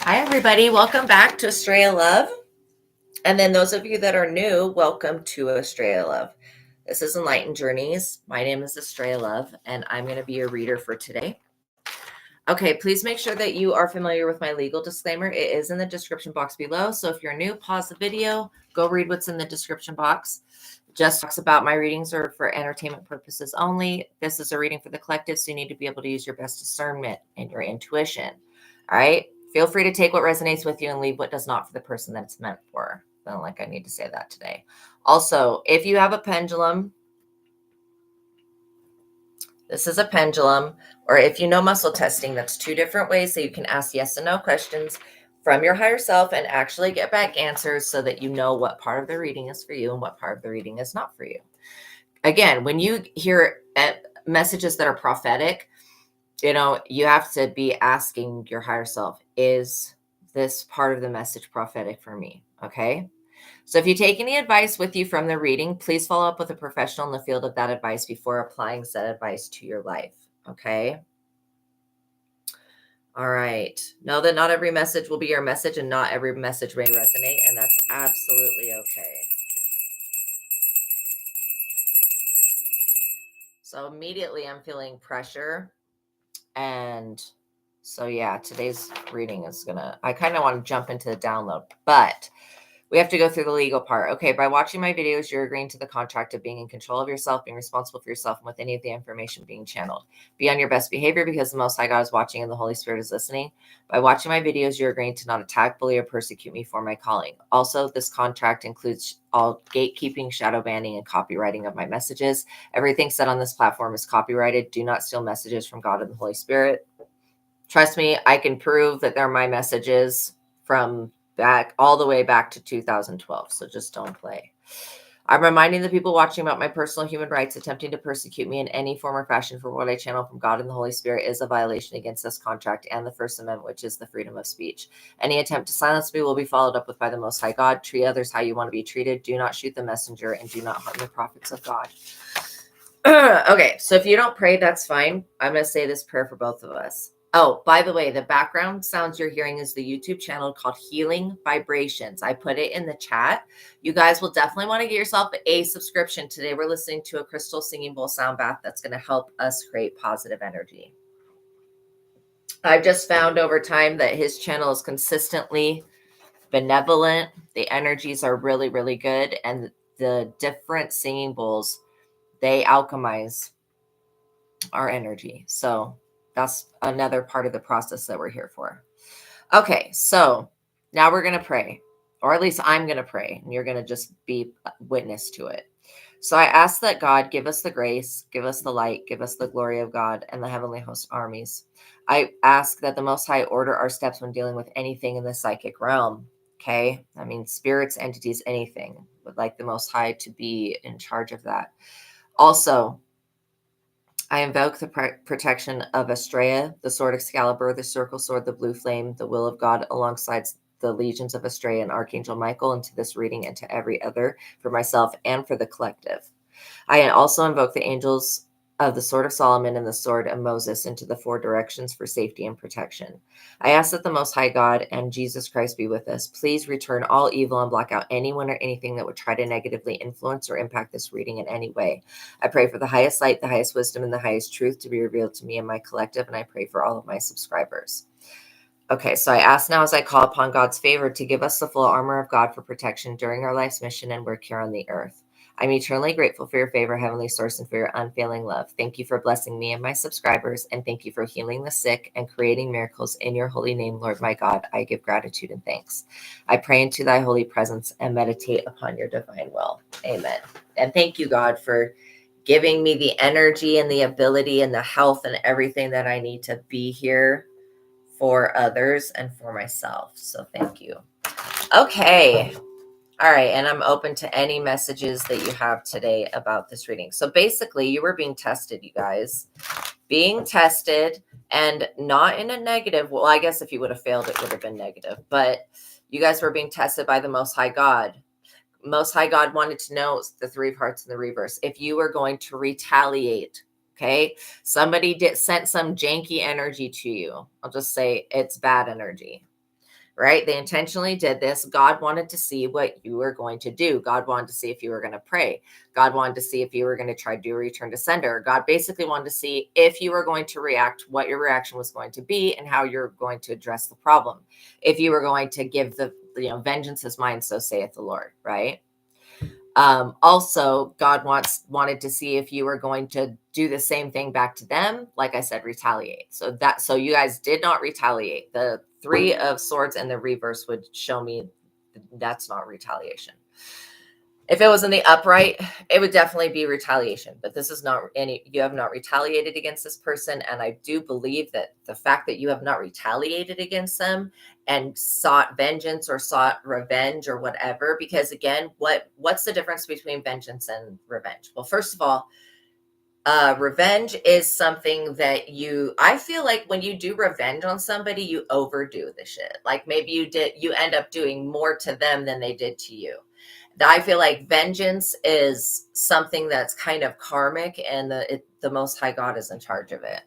Hi, everybody. Welcome back to Astraea Love. And then those of you that are new, welcome to Astraea Love. This is Enlightened Journeys. My name is Astraea Love, and I'm going to be your reader for today. Okay, please make sure that you are familiar with my legal disclaimer. It is in the description box below. So if you're new, pause the video, go read what's in the description box. Just talks about my readings are for entertainment purposes only. This is a reading for the collective, so you need to be able to use your best discernment and your intuition. All right. Feel free to take what resonates with you and leave what does not for the person that it's meant for. I don't like I need to say that today. Also, if you have a pendulum, this is a pendulum, or if you know muscle testing, that's two different ways that you can ask yes and no questions from your higher self and actually get back answers so that you know what part of the reading is for you and what part of the reading is not for you. Again, when you hear messages that are prophetic, you have to be asking your higher self, is this part of the message prophetic for me? Okay. So if you take any advice with you from the reading, please follow up with a professional in the field of that advice before applying said advice to your life. Okay. All right. Know that not every message will be your message and not every message may resonate, and that's absolutely okay. So immediately I'm feeling pressure. And so, yeah, today's reading is I kind of want to jump into the download, but we have to go through the legal part. Okay, by watching my videos, you're agreeing to the contract of being in control of yourself, being responsible for yourself, and with any of the information being channeled. Be on your best behavior because the Most High God is watching and the Holy Spirit is listening. By watching my videos, you're agreeing to not attack, bully, or persecute me for my calling. Also, this contract includes all gatekeeping, shadow banning, and copywriting of my messages. Everything said on this platform is copyrighted. Do not steal messages from God and the Holy Spirit. Trust me, I can prove that they're my messages from all the way back to 2012. So just don't play. I'm reminding the people watching about my personal human rights. Attempting to persecute me in any form or fashion for what I channel from God and the Holy Spirit is a violation against this contract and the First Amendment, which is the freedom of speech. Any attempt to silence me will be followed up with by the Most High God. Treat others how you want to be treated. Do not shoot the messenger and do not harm the prophets of God. Okay, so if you don't pray, that's fine. I'm going to say this prayer for both of us. Oh, by the way, the background sounds you're hearing is the YouTube channel called Healing Vibrations. I put it in the chat. You guys will definitely want to get yourself a subscription. Today, we're listening to a crystal singing bowl sound bath that's going to help us create positive energy. I've just found over time that his channel is consistently benevolent. The energies are really, really good. And the different singing bowls, they alchemize our energy. So that's another part of the process that we're here for. Okay, so now we're going to pray, or at least I'm going to pray, and you're going to just be witness to it. So I ask that God give us the grace, give us the light, give us the glory of God and the heavenly host armies. I ask that the Most High order our steps when dealing with anything in the psychic realm. Okay, I mean, spirits, entities, anything. Would like the Most High to be in charge of that. Also, I invoke the protection of Astraea, the sword Excalibur, the circle sword, the blue flame, the will of God, alongside the legions of Astraea and Archangel Michael into this reading and to every other for myself and for the collective. I also invoke the angels of the sword of Solomon and the sword of Moses into the four directions for safety and protection. I ask that the Most High God and Jesus Christ be with us. Please return all evil and block out anyone or anything that would try to negatively influence or impact this reading in any way. I pray for the highest light, the highest wisdom, and the highest truth to be revealed to me and my collective, and I pray for all of my subscribers. Okay, so I ask now as I call upon God's favor to give us the full armor of God for protection during our life's mission and work here on the earth. I'm eternally grateful for your favor, Heavenly Source, and for your unfailing love. Thank you for blessing me and my subscribers, and thank you for healing the sick and creating miracles in your holy name, Lord my God. I give gratitude and thanks. I pray into thy holy presence and meditate upon your divine will. Amen. And thank you, God, for giving me the energy and the ability and the health and everything that I need to be here for others and for myself. So thank you. Okay. All right. And I'm open to any messages that you have today about this reading. So basically, you were being tested, you guys. Being tested, and not in a negative. Well, I guess if you would have failed, it would have been negative. But you guys were being tested by the Most High God. Most High God wanted to know the three parts in the reverse. If you were going to retaliate, okay? Somebody sent some janky energy to you. I'll just say it's bad energy. right? They intentionally did this. God wanted to see what you were going to do. God wanted to see if you were going to pray. God wanted to see if you were going to try to do a return to sender. God basically wanted to see if you were going to react, what your reaction was going to be, and how you're going to address the problem. If you were going to give the, vengeance is mine, so saith the Lord, right? Also, God wanted to see if you were going to do the same thing back to them. Like I said, retaliate. So you guys did not retaliate. The 3 of Swords and the reverse would show me that's not retaliation. If it was in the upright, it would definitely be retaliation, but this is not you have not retaliated against this person. And I do believe that the fact that you have not retaliated against them and sought vengeance or sought revenge or whatever, because again, what's the difference between vengeance and revenge? Well, first of all, revenge is something that I feel like when you do revenge on somebody, you overdo the shit. Like maybe you end up doing more to them than they did to you. I feel like vengeance is something that's kind of karmic, and the Most High God is in charge of it.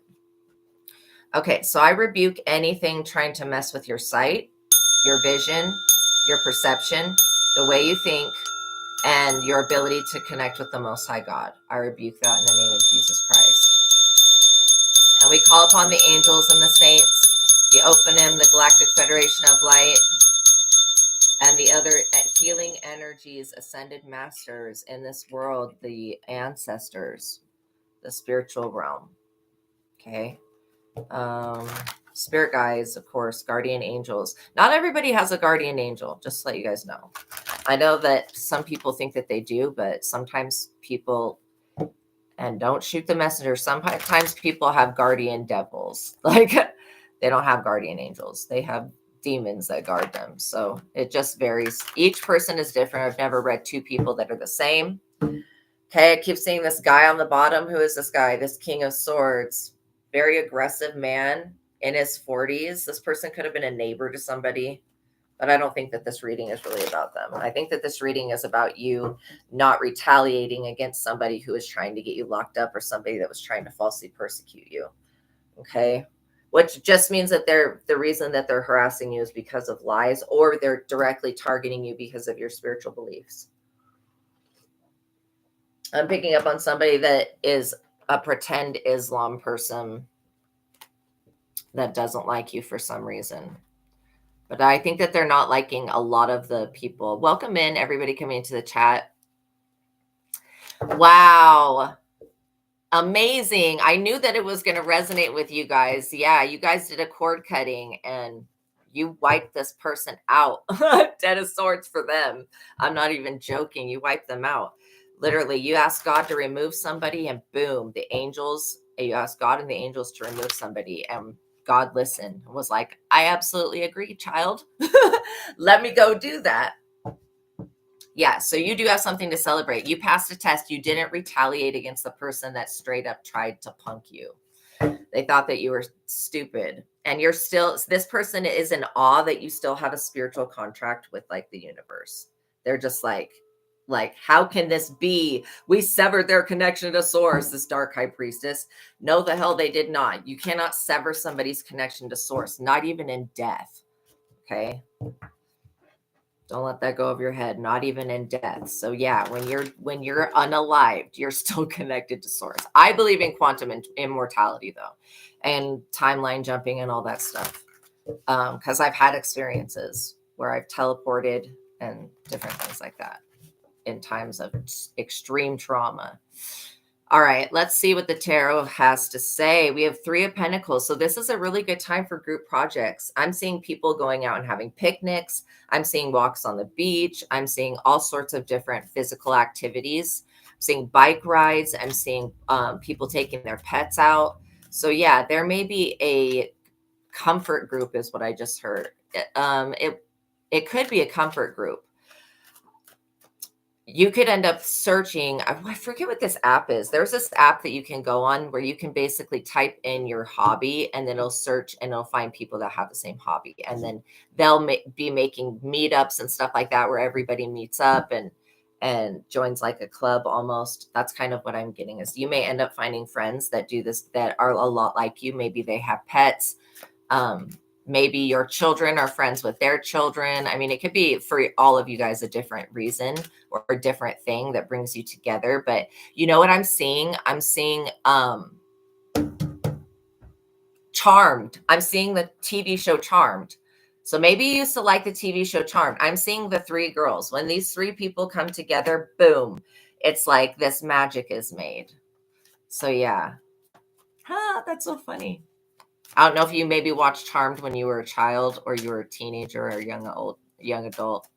Okay, so I rebuke anything trying to mess with your sight, your vision, your perception, the way you think, and your ability to connect with the Most High God. I rebuke that in the name of Jesus Christ. And we call upon the angels and the saints, the Ophanim, the Galactic Federation of Light, and the other healing energies, ascended masters in this world, the ancestors, the spiritual realm. Okay. Spirit guides, of course, guardian angels. Not everybody has a guardian angel, just to let you guys know. I know that some people think that they do, but sometimes people, and don't shoot the messenger, sometimes people have guardian devils. Like they don't have guardian angels. They have demons that guard them. So it just varies. Each person is different. I've never read 2 people that are the same. Okay, I keep seeing this guy on the bottom. Who is this guy? This King of Swords. Very aggressive man in his 40s. This person could have been a neighbor to somebody, but I don't think that this reading is really about them. I think that this reading is about you not retaliating against somebody who is trying to get you locked up or somebody that was trying to falsely persecute you. Okay. Which just means that the reason that they're harassing you is because of lies, or they're directly targeting you because of your spiritual beliefs. I'm picking up on somebody that is a pretend Islam person that doesn't like you for some reason. But I think that they're not liking a lot of the people. Welcome in, everybody coming into the chat. Wow. Amazing. I knew that it was going to resonate with you guys. Yeah, you guys did a cord cutting and you wiped this person out. 10 of Swords for them. I'm not even joking. You wiped them out. Literally, you asked God to remove somebody and boom, you asked God and the angels to remove somebody, and God listened and was like, I absolutely agree, child. Let me go do that. Yeah, so you do have something to celebrate. You passed a test. You didn't retaliate against the person that straight up tried to punk you. They thought that you were stupid. And this person is in awe that you still have a spiritual contract with like the universe. They're just like, how can this be? We severed their connection to source, this dark high priestess. No, the hell they did not. You cannot sever somebody's connection to source, not even in death. Okay. Don't let that go over your head, not even in death. So yeah, when you're unalived, you're still connected to source. I believe in quantum immortality though, and timeline jumping and all that stuff. Because I've had experiences where I've teleported and different things like that in times of extreme trauma. All right, let's see what the tarot has to say. We have 3 of Pentacles. So this is a really good time for group projects. I'm seeing people going out and having picnics. I'm seeing walks on the beach. I'm seeing all sorts of different physical activities. I'm seeing bike rides. I'm seeing people taking their pets out. So yeah, there may be a comfort group is what I just heard. It could be a comfort group. You could end up searching. I forget what this app is. There's this app that you can go on where you can basically type in your hobby and then it'll search and it'll find people that have the same hobby. And then they'll be making meetups and stuff like that where everybody meets up and joins like a club almost. That's kind of what I'm getting is you may end up finding friends that do this, that are a lot like you. Maybe they have pets. maybe your children are friends with their children. I mean, it could be for all of you guys a different reason or a different thing that brings you together. But you know what I'm seeing? I'm seeing Charmed. I'm seeing the TV show Charmed. So maybe you used to like the TV show Charmed. I'm seeing the three girls. When these three people come together, boom, it's like this magic is made. So yeah. That's so funny. I don't know if you maybe watched Charmed when you were a child or you were a teenager or young adult.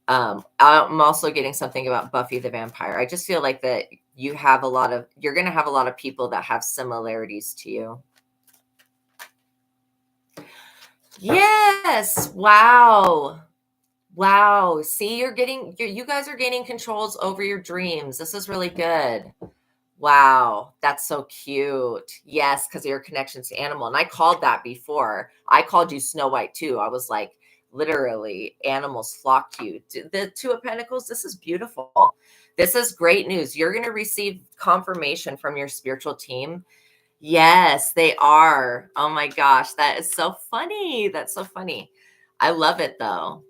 I'm also getting something about Buffy the Vampire. I just feel like that you're going to have a lot of people that have similarities to you. Yes. Wow. Wow. See, you guys are gaining controls over your dreams. This is really good. Wow, that's so cute. Yes, because of your connections to animal. And I called that before. I called you Snow White too. I was like, literally, animals flock to you. The Two of Pentacles, this is beautiful. This is great news. You're going to receive confirmation from your spiritual team. Yes, they are. Oh my gosh, that is so funny. That's so funny. I love it though.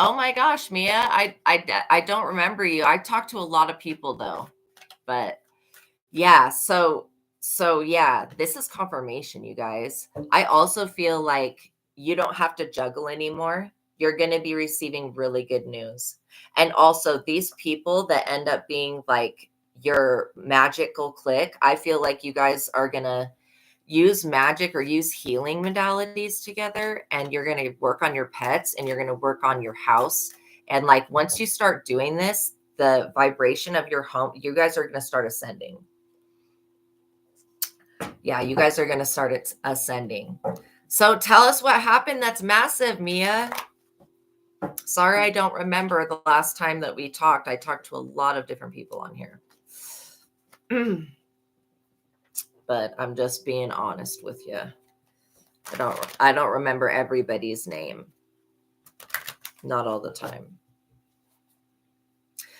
Oh my gosh, Mia, I don't remember you. I talked to a lot of people though, but yeah, so yeah, this is confirmation, you guys. I also feel like you don't have to juggle anymore. You're going to be receiving really good news. And also these people that end up being like your magical clique, I feel like you guys are going to use magic or use healing modalities together, and you're going to work on your pets and you're going to work on your house. And like once you start doing this, the vibration of your home, you guys are going to start ascending. Yeah, you guys are going to start ascending. So tell us what happened. That's massive, Mia. Sorry, I don't remember the last time that we talked. I talked to a lot of different people on here. But I'm just being honest with you. I don't remember everybody's name. Not all the time.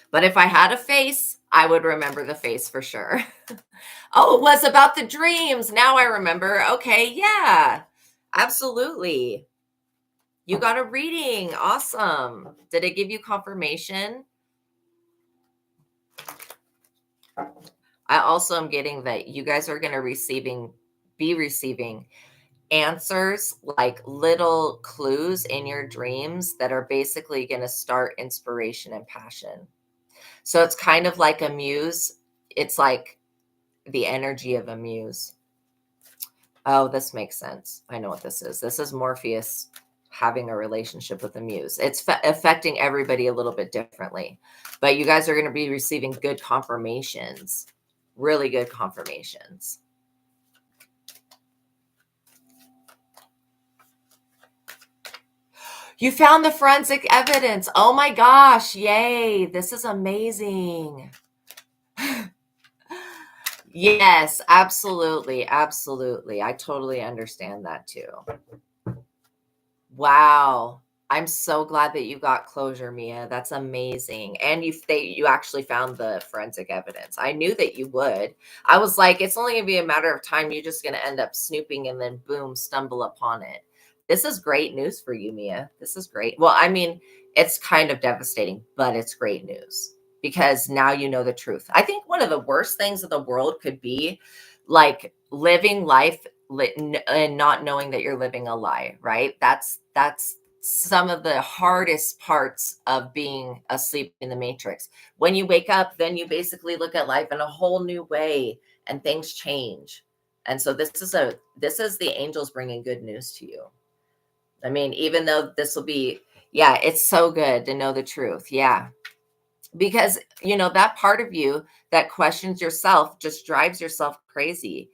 But if I had a face, I would remember the face for sure. Oh, it was about the dreams. Now I remember. Okay, yeah. Absolutely. You got a reading. Awesome. Did it give you confirmation? I also am getting that you guys are going to be receiving answers, like little clues in your dreams that are basically going to start inspiration and passion. So it's kind of like a muse. It's like the energy of a muse. Oh, this makes sense. I know what this is. This is Morpheus having a relationship with a muse. It's affecting everybody a little bit differently, but you guys are going to be receiving good confirmations, really good confirmations. You found the forensic evidence. Oh my gosh. Yay. This is amazing. Yes, absolutely. Absolutely. I totally understand that too. Wow. I'm so glad that you got closure, Mia. That's amazing. And you actually found the forensic evidence. I knew that you would. I was like, it's only going to be a matter of time. You're just going to end up snooping and then boom, stumble upon it. This is great news for you, Mia. This is great. Well, I mean, it's kind of devastating, but it's great news because now you know the truth. I think one of the worst things in the world could be like living life and not knowing that you're living a lie, right? That's some of the hardest parts of being asleep in the matrix. When you wake up, then you basically look at life in a whole new way and things change. And so this is the angels bringing good news to you. I mean, even though this will be, yeah, it's so good to know the truth. Yeah. Because, that part of you that questions yourself just drives yourself crazy.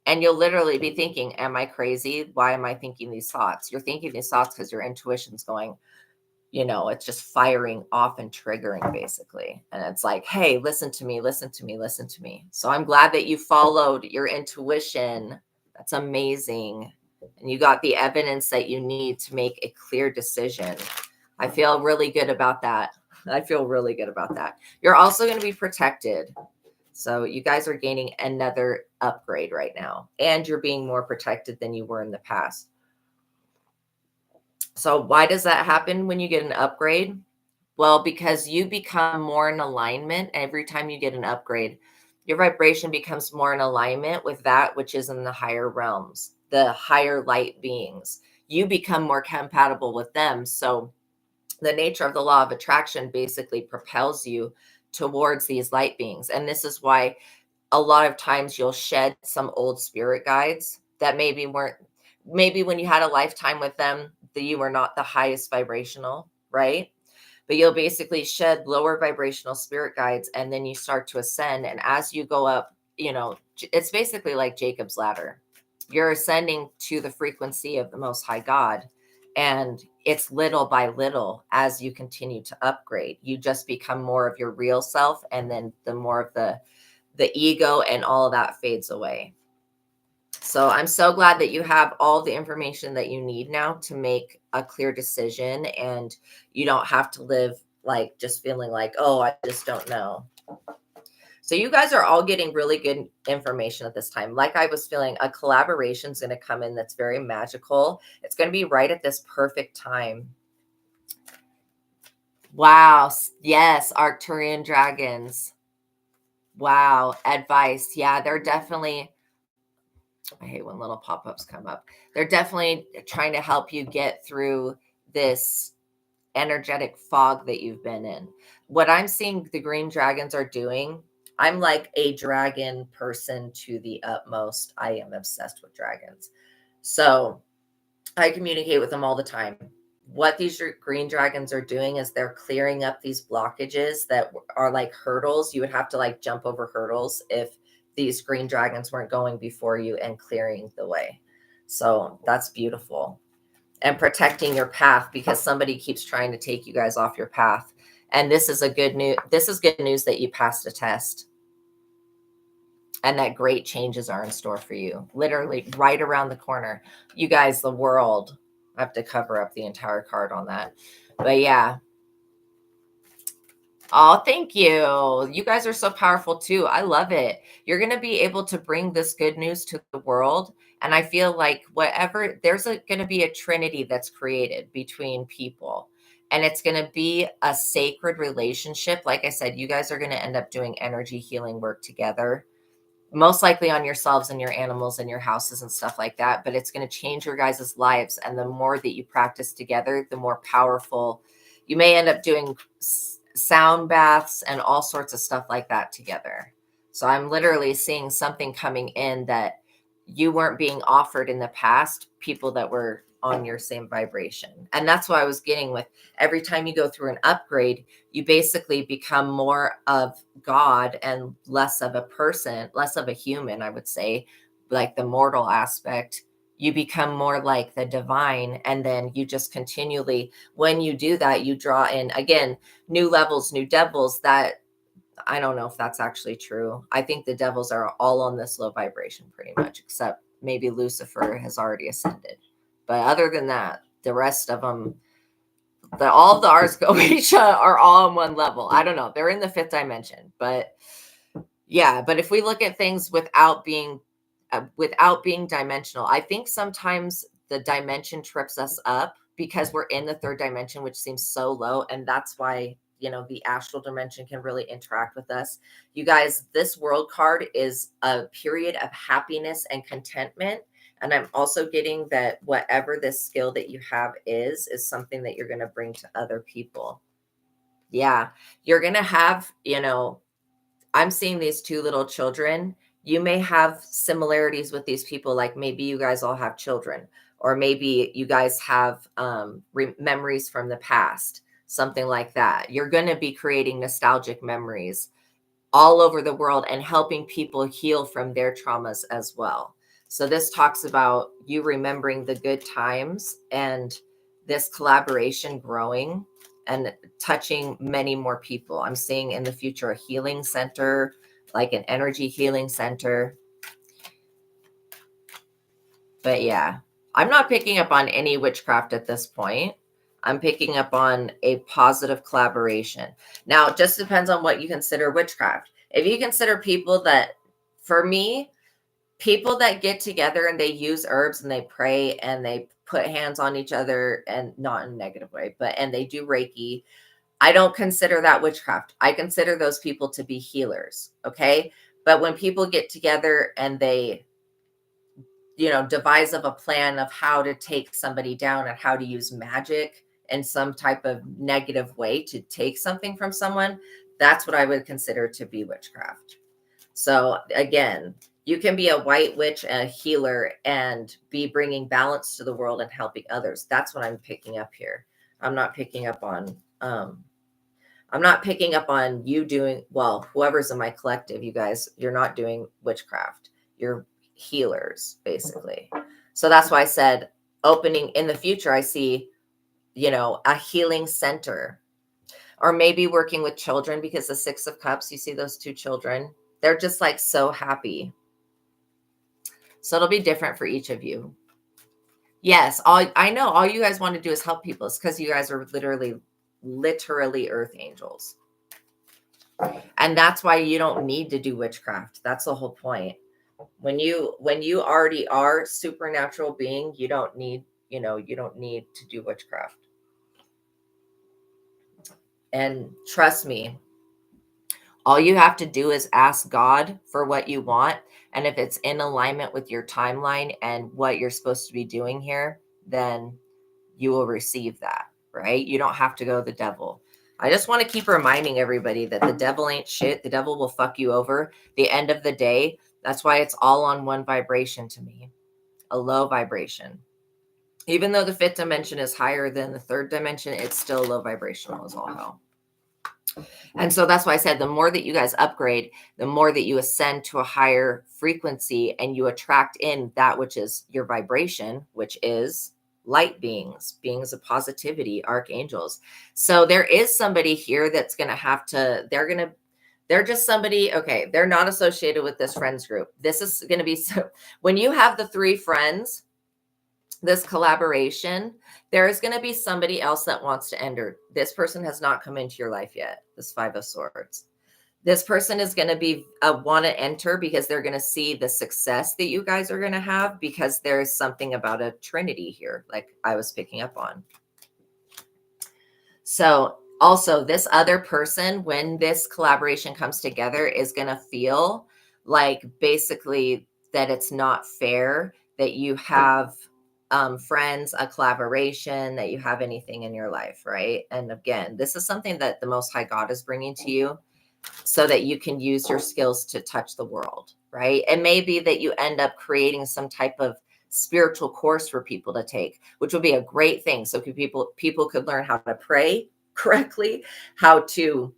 And you'll literally be thinking, am I crazy? Why am I thinking these thoughts? You're thinking these thoughts because your intuition's going, it's just firing off and triggering basically. And it's like, hey, listen to me, listen to me, listen to me. So I'm glad that you followed your intuition. That's amazing. And you got the evidence that you need to make a clear decision. I feel really good about that. I feel really good about that. You're also going to be protected. So you guys are gaining another upgrade right now, and you're being more protected than you were in the past. So why does that happen when you get an upgrade? Well, because you become more in alignment every time you get an upgrade. Your vibration becomes more in alignment with that which is in the higher realms, the higher light beings. You become more compatible with them. So the nature of the law of attraction basically propels you towards these light beings. And this is why a lot of times you'll shed some old spirit guides that maybe when you had a lifetime with them, that you were not the highest vibrational, right? But you'll basically shed lower vibrational spirit guides, and then you start to ascend. And as you go up, it's basically like Jacob's ladder. You're ascending to the frequency of the Most High God. And it's little by little as you continue to upgrade. You just become more of your real self, and then the more of the ego and all of that fades away. So I'm so glad that you have all the information that you need now to make a clear decision, and you don't have to live like just feeling like, oh, I just don't know. So you guys are all getting really good information at this time. Like I was feeling, a collaboration is going to come in that's very magical. It's going to be right at this perfect time. Wow. Yes, Arcturian dragons. Wow. Advice. Yeah, they're definitely, I hate when little pop-ups come up. They're definitely trying to help you get through this energetic fog that you've been in. What I'm seeing the green dragons are doing, I'm like a dragon person to the utmost. I am obsessed with dragons. So I communicate with them all the time. What these green dragons are doing is they're clearing up these blockages that are like hurdles. You would have to like jump over hurdles if these green dragons weren't going before you and clearing the way. So that's beautiful. And protecting your path, because somebody keeps trying to take you guys off your path. And this is good news that you passed a test, and that great changes are in store for you, literally right around the corner. You guys, the world, I have to cover up the entire card on that. But yeah. Oh, thank you. You guys are so powerful too. I love it. You're going to be able to bring this good news to the world. And I feel like there's going to be a trinity that's created between people. And it's going to be a sacred relationship. Like I said, you guys are going to end up doing energy healing work together, most likely on yourselves and your animals and your houses and stuff like that. But it's going to change your guys' lives. And the more that you practice together, the more powerful you may end up doing sound baths and all sorts of stuff like that together. So I'm literally seeing something coming in that you weren't being offered in the past, people that were on your same vibration. And that's what I was getting with every time you go through an upgrade, you basically become more of God and less of a person, less of a human, I would say, like the mortal aspect. You become more like the divine. And then you just continually, when you do that, you draw in, again, new levels, new devils. That I don't know if that's actually true. I think the devils are all on this low vibration pretty much, except maybe Lucifer has already ascended. But other than that, the rest of them, all of the Ars Goetia are all on one level. I don't know. They're in the fifth dimension. But yeah, but if we look at things without being dimensional, I think sometimes the dimension trips us up because we're in the third dimension, which seems so low. And that's why, the astral dimension can really interact with us. You guys, this world card is a period of happiness and contentment. And I'm also getting that whatever this skill that you have is something that you're going to bring to other people. Yeah, you're going to have, I'm seeing these two little children. You may have similarities with these people. Like maybe you guys all have children, or maybe you guys have memories from the past, something like that. You're going to be creating nostalgic memories all over the world and helping people heal from their traumas as well. So this talks about you remembering the good times and this collaboration growing and touching many more people. I'm seeing in the future a healing center, like an energy healing center. But yeah, I'm not picking up on any witchcraft at this point. I'm picking up on a positive collaboration. Now, it just depends on what you consider witchcraft. If you consider people that, for me, people that get together and they use herbs and they pray and they put hands on each other, and not in a negative way, and they do Reiki, I don't consider that witchcraft. I consider those people to be healers. Okay. But when people get together and they, devise of a plan of how to take somebody down and how to use magic in some type of negative way to take something from someone, that's what I would consider to be witchcraft. So again, you can be a white witch and a healer and be bringing balance to the world and helping others. That's what I'm picking up here. I'm not picking up on you doing, well, whoever's in my collective, you guys, you're not doing witchcraft. You're healers, basically. So that's why I said opening in the future, I see, a healing center, or maybe working with children, because the 6 of Cups, you see those 2 children, they're just like so happy. So it'll be different for each of you. Yes, I know all you guys want to do is help people. It's because you guys are literally earth angels. And that's why you don't need to do witchcraft. That's the whole point. When you already are supernatural being, you don't need to do witchcraft. And trust me, all you have to do is ask God for what you want. And if it's in alignment with your timeline and what you're supposed to be doing here, then you will receive that, right? You don't have to go to the devil. I just want to keep reminding everybody that the devil ain't shit. The devil will fuck you over. The end of the day, that's why it's all on one vibration to me, a low vibration. Even though the 5th dimension is higher than the 3rd dimension, it's still low vibrational as all hell. And so that's why I said the more that you guys upgrade, the more that you ascend to a higher frequency and you attract in that which is your vibration, which is light beings of positivity, archangels. So there is somebody here that's going to have to, they're just somebody, okay, they're not associated with this friends group. This is going to be, so when you have the 3 friends, this collaboration, there is going to be somebody else that wants to enter. This person has not come into your life yet. This 5 of Swords. This person is going to be want to enter because they're going to see the success that you guys are going to have, because there's something about a trinity here, like I was picking up on. So also this other person, when this collaboration comes together, is going to feel like basically that it's not fair that you have friends, a collaboration, that you have anything in your life, right? And again, this is something that the Most High God is bringing to you so that you can use your skills to touch the world, right? It may be that you end up creating some type of spiritual course for people to take, which would be a great thing. So people could learn how to pray correctly, how to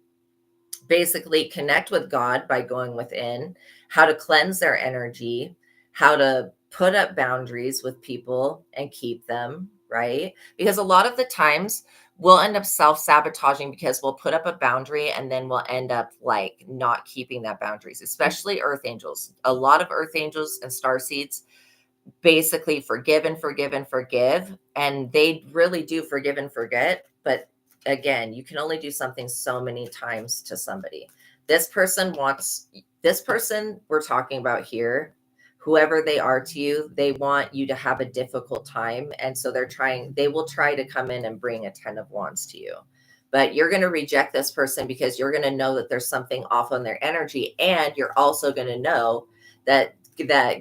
basically connect with God by going within, how to cleanse their energy, how to put up boundaries with people and keep them, right? Because a lot of the times we'll end up self-sabotaging because we'll put up a boundary and then we'll end up like not keeping that boundaries, especially earth angels. A lot of earth angels and star seeds basically forgive and forgive and forgive, and they really do forgive and forget. But again, you can only do something so many times to somebody. This person we're talking about here, whoever they are to you, they want you to have a difficult time. And so they will try to come in and bring a 10 of Wands to you. But you're going to reject this person because you're going to know that there's something off on their energy. And you're also going to know that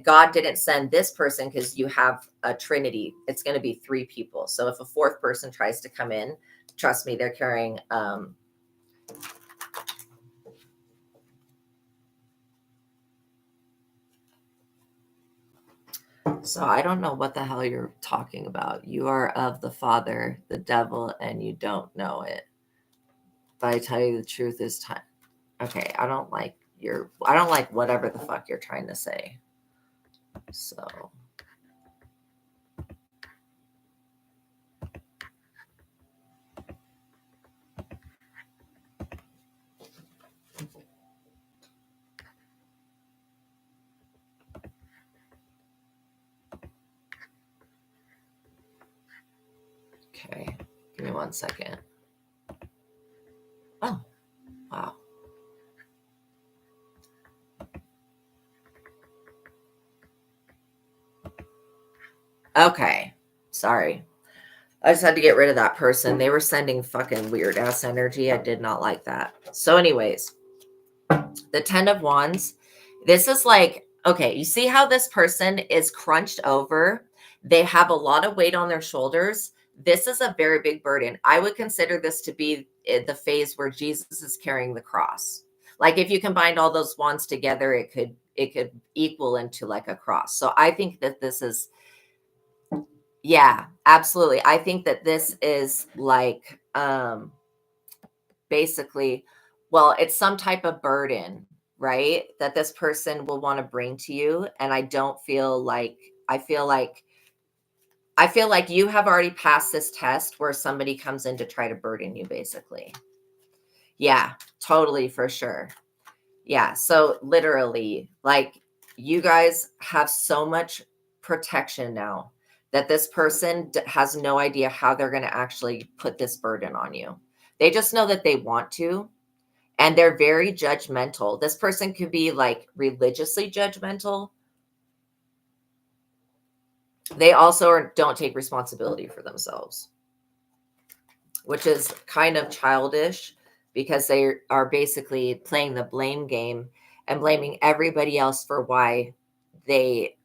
God didn't send this person because you have a trinity. It's going to be 3 people. So if a 4th person tries to come in, trust me, they're carrying so I don't know what the hell you're talking about. You are of the Father, the devil, and you don't know it. But I tell you the truth is time. Okay, I don't like whatever the fuck you're trying to say. So okay, give me 1 second. Oh, wow. Okay. Sorry. I just had to get rid of that person. They were sending fucking weird ass energy. I did not like that. So, anyways, the 10 of Wands, this is like, okay, you see how this person is crunched over? They have a lot of weight on their shoulders. This is a very big burden. I would consider this to be the phase where Jesus is carrying the cross. Like if you combined all those wands together, it could equal into like a cross. So I think that this is, yeah, absolutely. I think that this is like basically, well, it's some type of burden, right? That this person will want to bring to you. And I don't feel like, I feel like, I feel like you have already passed this test where somebody comes in to try to burden you, basically. Yeah, totally, for sure. Yeah. So literally, like you guys have so much protection now that this person has no idea how they're going to actually put this burden on you. They just know that they want to, and they're very judgmental. This person could be like religiously judgmental. They also don't take responsibility for themselves, which is kind of childish because they are basically playing the blame game and blaming everybody else for why they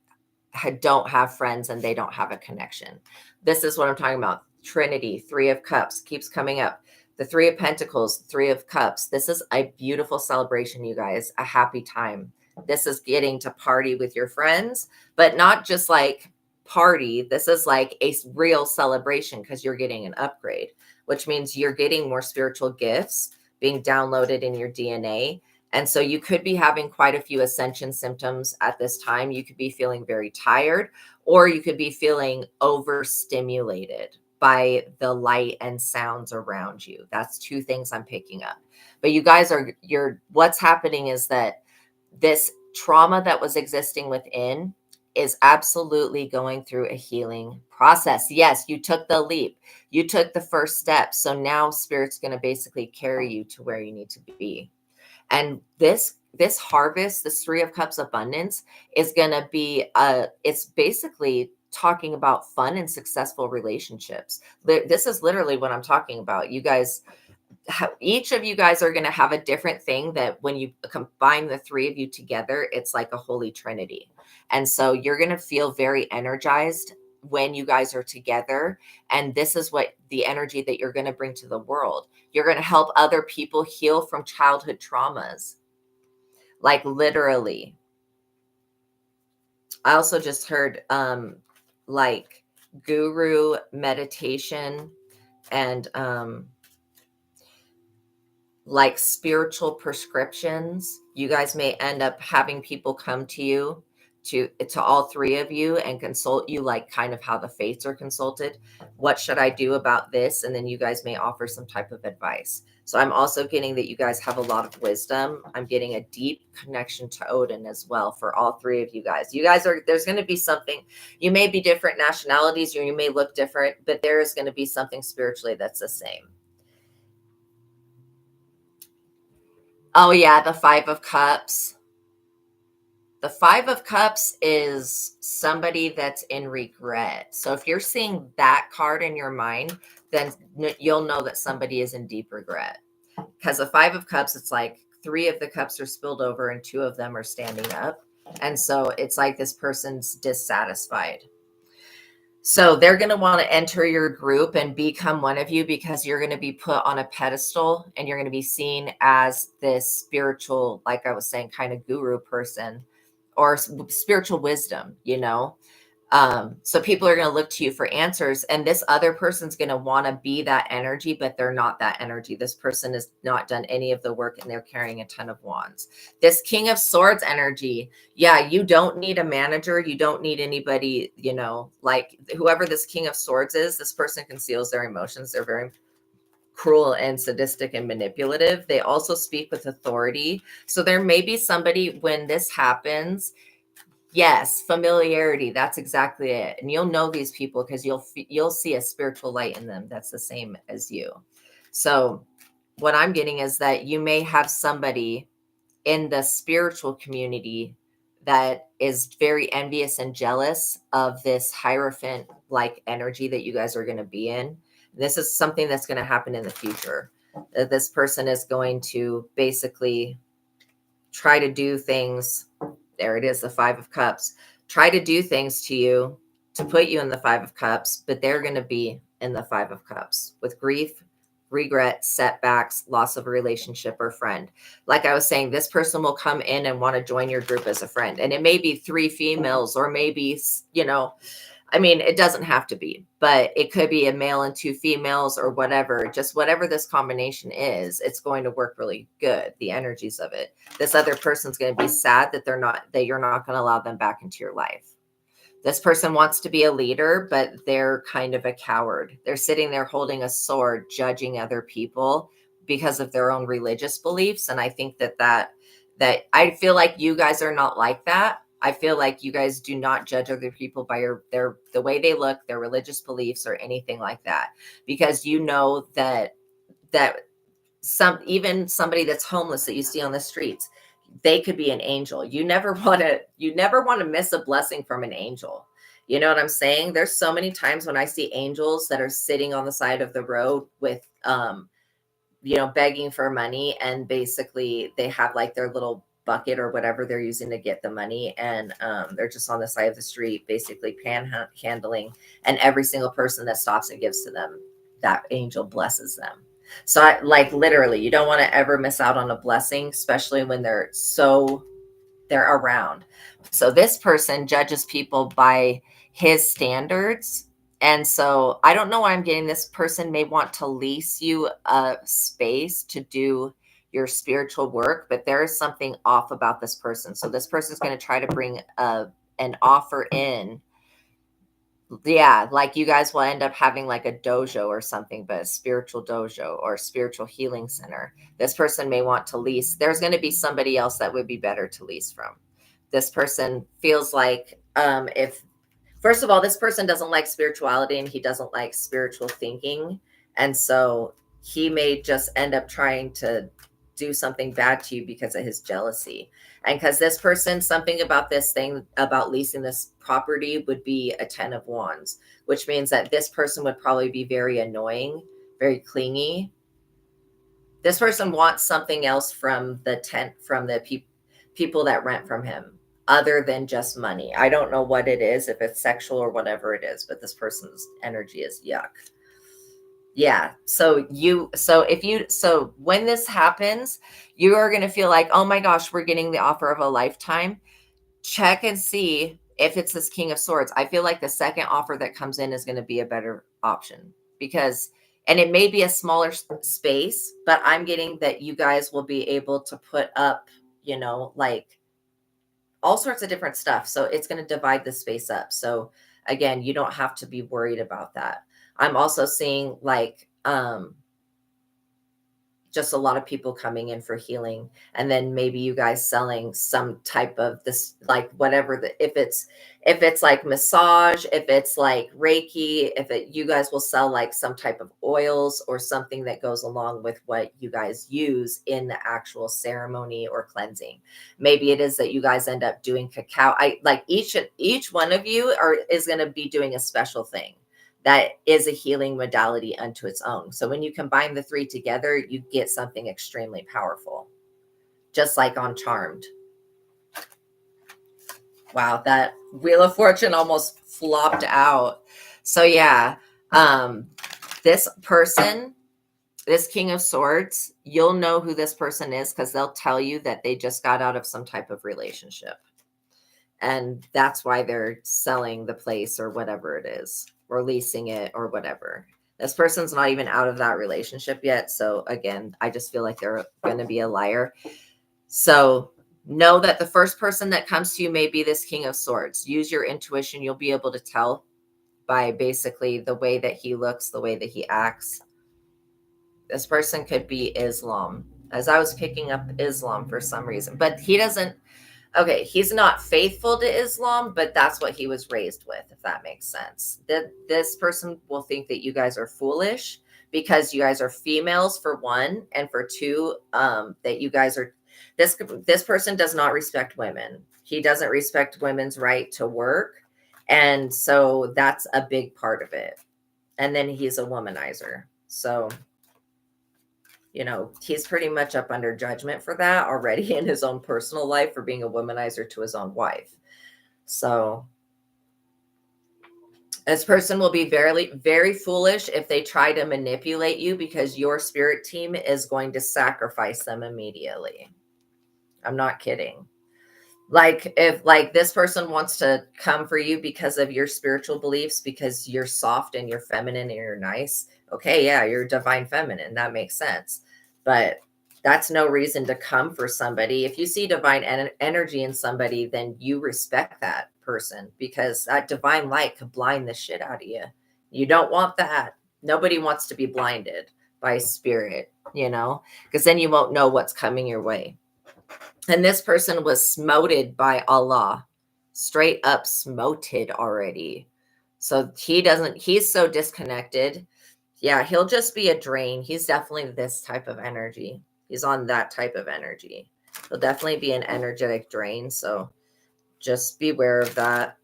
don't have friends and they don't have a connection. This is what I'm talking about. Trinity, 3 of Cups keeps coming up. The 3 of Pentacles, 3 of Cups. This is a beautiful celebration, you guys, a happy time. This is getting to party with your friends, but not just like party. This is like a real celebration because you're getting an upgrade, which means you're getting more spiritual gifts being downloaded in your DNA. And so you could be having quite a few ascension symptoms at this time. You could be feeling very tired, or you could be feeling overstimulated by the light and sounds around you. That's 2 things I'm picking up. But you guys are, what's happening is that this trauma that was existing within is absolutely going through a healing process. Yes, you took the leap. You took the first step. So now Spirit's going to basically carry you to where you need to be. And this harvest, this 3 of Cups abundance is going to be it's basically talking about fun and successful relationships. This is literally what I'm talking about. You guys, each of you guys are going to have a different thing that when you combine the 3 of you together, it's like a holy trinity. And so you're going to feel very energized when you guys are together. And this is what the energy that you're going to bring to the world. You're going to help other people heal from childhood traumas. Like literally. I also just heard like guru meditation and like spiritual prescriptions. You guys may end up having people come to you, to all 3 of you, and consult you, like kind of how the fates are consulted. What should I do about this? And then you guys may offer some type of advice. So I'm also getting that you guys have a lot of wisdom. I'm getting a deep connection to Odin as well for all 3 of you guys. You guys are, there's going to be something, you may be different nationalities, or you may look different, but there is going to be something spiritually that's the same. Oh yeah, the 5 of Cups. The 5 of Cups is somebody that's in regret. So if you're seeing that card in your mind, then you'll know that somebody is in deep regret. Because the 5 of Cups, it's like 3 of the cups are spilled over and 2 of them are standing up. And so it's like this person's dissatisfied. So they're going to want to enter your group and become one of you because you're going to be put on a pedestal and you're going to be seen as this spiritual, like I was saying, kind of guru person or spiritual wisdom, you know? So people are going to look to you for answers, and this other person's going to want to be that energy, but they're not that energy. This person has not done any of the work and they're carrying a 10 of wands. This King of Swords energy. Yeah. You don't need a manager. You don't need anybody, you know, like whoever this King of Swords is, this person conceals their emotions. They're very cruel and sadistic and manipulative. They also speak with authority. So there may be somebody when this happens. Yes, familiarity. That's exactly it. And you'll know these people because you'll see a spiritual light in them that's the same as you. So what I'm getting is that you may have somebody in the spiritual community that is very envious and jealous of this Hierophant like energy that you guys are going to be in. This is something that's going to happen in the future. This person is going to basically try to do things. There it is, the Five of Cups. Try to do things to you to put you in the Five of Cups, but they're going to be in the Five of Cups with grief, regret, setbacks, loss of a relationship or friend. Like I was saying, this person will come in and want to join your group as a friend. And it may be 3 females, or maybe, I mean, it doesn't have to be, but it could be a male and 2 females or whatever. Just whatever this combination is, it's going to work really good. The energies of it. This other person's going to be sad that you're not going to allow them back into your life. This person wants to be a leader, but they're kind of a coward. They're sitting there holding a sword, judging other people because of their own religious beliefs. And I think that I feel like you guys are not like that. I feel like you guys do not judge other people by the way they look, their religious beliefs, or anything like that, because you know that even somebody that's homeless that you see on the streets, they could be an angel. You never want to miss a blessing from an angel. You know what I'm saying? There's so many times when I see angels that are sitting on the side of the road with begging for money, and basically they have like their little bucket or whatever they're using to get the money, and they're just on the side of the street basically panhandling, and every single person that stops and gives to them, that angel blesses them. So literally, you don't want to ever miss out on a blessing, especially when they're around. So this person judges people by his standards. And so I don't know why I'm getting this person may want to lease you a space to do your spiritual work, but there is something off about this person. So this person is going to try to bring an offer in. Yeah, like you guys will end up having like a dojo or something, but a spiritual dojo or spiritual healing center. This person may want to lease. There's going to be somebody else that would be better to lease from. This person feels like first of all, this person doesn't like spirituality and he doesn't like spiritual thinking. And so he may just end up trying to do something bad to you because of his jealousy. And because this person, something about this thing about leasing this property would be a 10 of Wands, which means that this person would probably be very annoying, very clingy. This person wants something else from the people that rent from him other than just money. I don't know what it is, if it's sexual or whatever it is, but this person's energy is yuck. Yeah. So when this happens, you are going to feel like, oh my gosh, we're getting the offer of a lifetime. Check and see if it's this King of Swords. I feel like the second offer that comes in is going to be a better option and it may be a smaller space, but I'm getting that you guys will be able to put up, like all sorts of different stuff. So it's going to divide the space up. So again, you don't have to be worried about that. I'm also seeing like just a lot of people coming in for healing, and then maybe you guys selling some type of this, like whatever if it's like massage, if it's like Reiki, you guys will sell like some type of oils or something that goes along with what you guys use in the actual ceremony or cleansing. Maybe it is that you guys end up doing cacao. Each one of you is going to be doing a special thing that is a healing modality unto its own. So when you combine the 3 together, you get something extremely powerful, just like on Charmed. Wow, that Wheel of Fortune almost flopped out. So yeah, this person, this King of Swords, you'll know who this person is because they'll tell you that they just got out of some type of relationship. And that's why they're selling the place or whatever it is, or leasing it or whatever. This person's not even out of that relationship yet. So again, I just feel like they're going to be a liar. So know that the first person that comes to you may be this King of Swords. Use your intuition. You'll be able to tell by basically the way that he looks, the way that he acts. This person could be Islam, as I was picking up Islam for some reason, but he's not faithful to Islam, but that's what he was raised with, if that makes sense. This person will think that you guys are foolish because you guys are females, for one, and for two, that you guys are, this person does not respect women. He doesn't respect women's right to work. And so that's a big part of it. And then he's a womanizer. So, you know, he's pretty much up under judgment for that already in his own personal life for being a womanizer to his own wife. So this person will be very, very foolish if they try to manipulate you, because your spirit team is going to sacrifice them immediately. I'm not kidding. Like, if like this person wants to come for you because of your spiritual beliefs, because you're soft and you're feminine and you're nice. Okay, yeah, you're divine feminine. That makes sense. But that's no reason to come for somebody. If you see divine energy in somebody, then you respect that person, because that divine light could blind the shit out of you. You don't want that. Nobody wants to be blinded by spirit, you know, because then you won't know what's coming your way. And this person was smoted by Allah, straight up smoted already. So he's so disconnected. Yeah, he'll just be a drain. He's definitely this type of energy. He's on that type of energy. He'll definitely be an energetic drain. So just beware of that.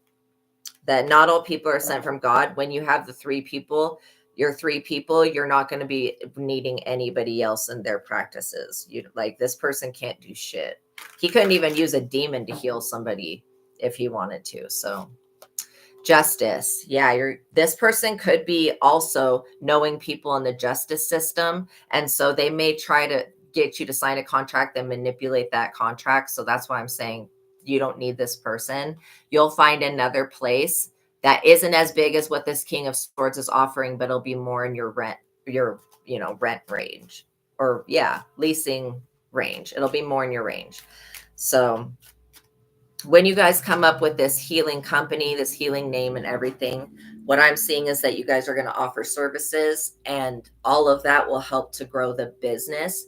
That not all people are sent from God. When you have the three people, you're not going to be needing anybody else in their practices. You like, this person can't do shit. He couldn't even use a demon to heal somebody if he wanted to. So justice. Yeah, this person could be also knowing people in the justice system. And so they may try to get you to sign a contract and manipulate that contract. So that's why I'm saying you don't need this person. You'll find another place that isn't as big as what this King of Swords is offering, but it'll be more in your rent range, or leasing range. It'll be more in your range. So when you guys come up with this healing company, this healing name and everything, what I'm seeing is that you guys are going to offer services, and all of that will help to grow the business.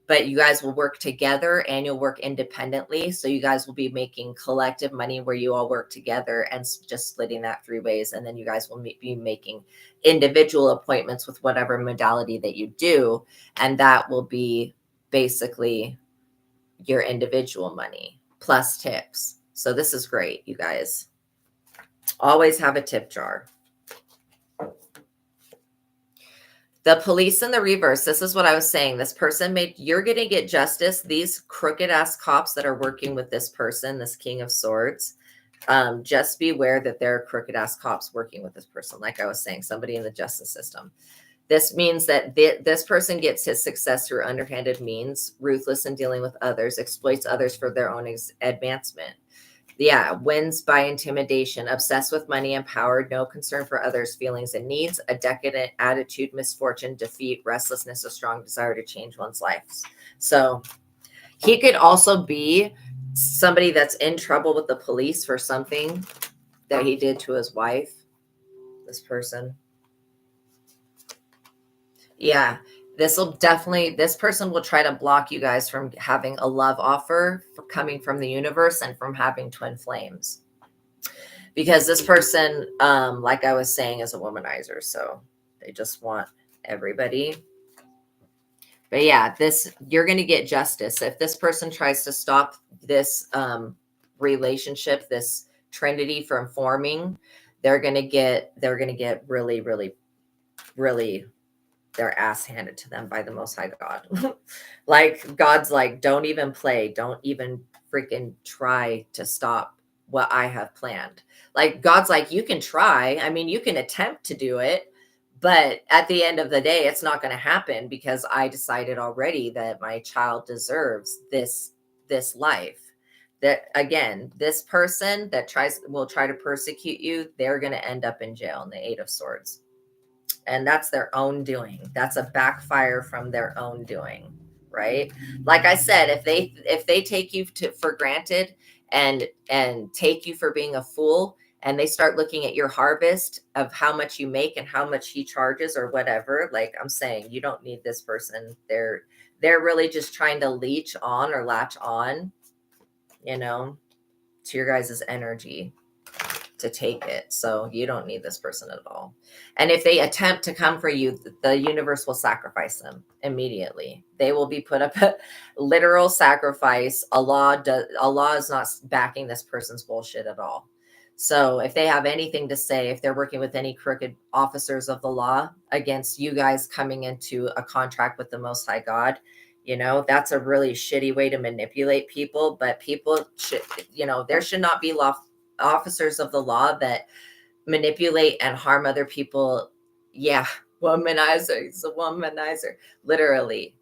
But you guys will work together and you'll work independently. So you guys will be making collective money where you all work together and just splitting that 3 ways. And then you guys will be making individual appointments with whatever modality that you do. And that will be basically your individual money plus tips. So this is great, you guys. Always have a tip jar. The police in the reverse. This is what I was saying. This person you're going to get justice. These crooked ass cops that are working with this person, this King of Swords, just beware that there are crooked ass cops working with this person. Like I was saying, somebody in the justice system. This means that this person gets his success through underhanded means, ruthless in dealing with others, exploits others for their own advancement. Yeah, wins by intimidation, obsessed with money and power, no concern for others' feelings and needs, a decadent attitude, misfortune, defeat, restlessness, a strong desire to change one's life. So he could also be somebody that's in trouble with the police for something that he did to his wife, this person. Yeah, this person will try to block you guys from having a love offer coming from the universe and from having twin flames. Because this person, like I was saying, is a womanizer. So they just want everybody. But yeah, you're going to get justice. If this person tries to stop this relationship, this trinity from forming, they're going to get really, really, really their ass handed to them by the Most High God. Like, God's like, don't even play. Don't even freaking try to stop what I have planned. Like, God's like, you can try. I mean, you can attempt to do it, but at the end of the day, it's not going to happen, because I decided already that my child deserves this life. That, again, this person that will try to persecute you, they're going to end up in jail in the 8 of Swords. And that's their own doing. That's a backfire from their own doing, right? Like I said, if they take you for granted and take you for being a fool, and they start looking at your harvest of how much you make and how much he charges or whatever, like I'm saying, you don't need this person. They're really just trying to latch on, to your guys' energy, to take it. So you don't need this person at all. And if they attempt to come for you, the universe will sacrifice them immediately. They will be put up a literal sacrifice. Allah is not backing this person's bullshit at all. So if they have anything to say, if they're working with any crooked officers of the law against you guys coming into a contract with the Most High God, you know, that's a really shitty way to manipulate people. But people should, you know, there should not be officers of the law that manipulate and harm other people. Yeah, womanizer. He's a womanizer, literally.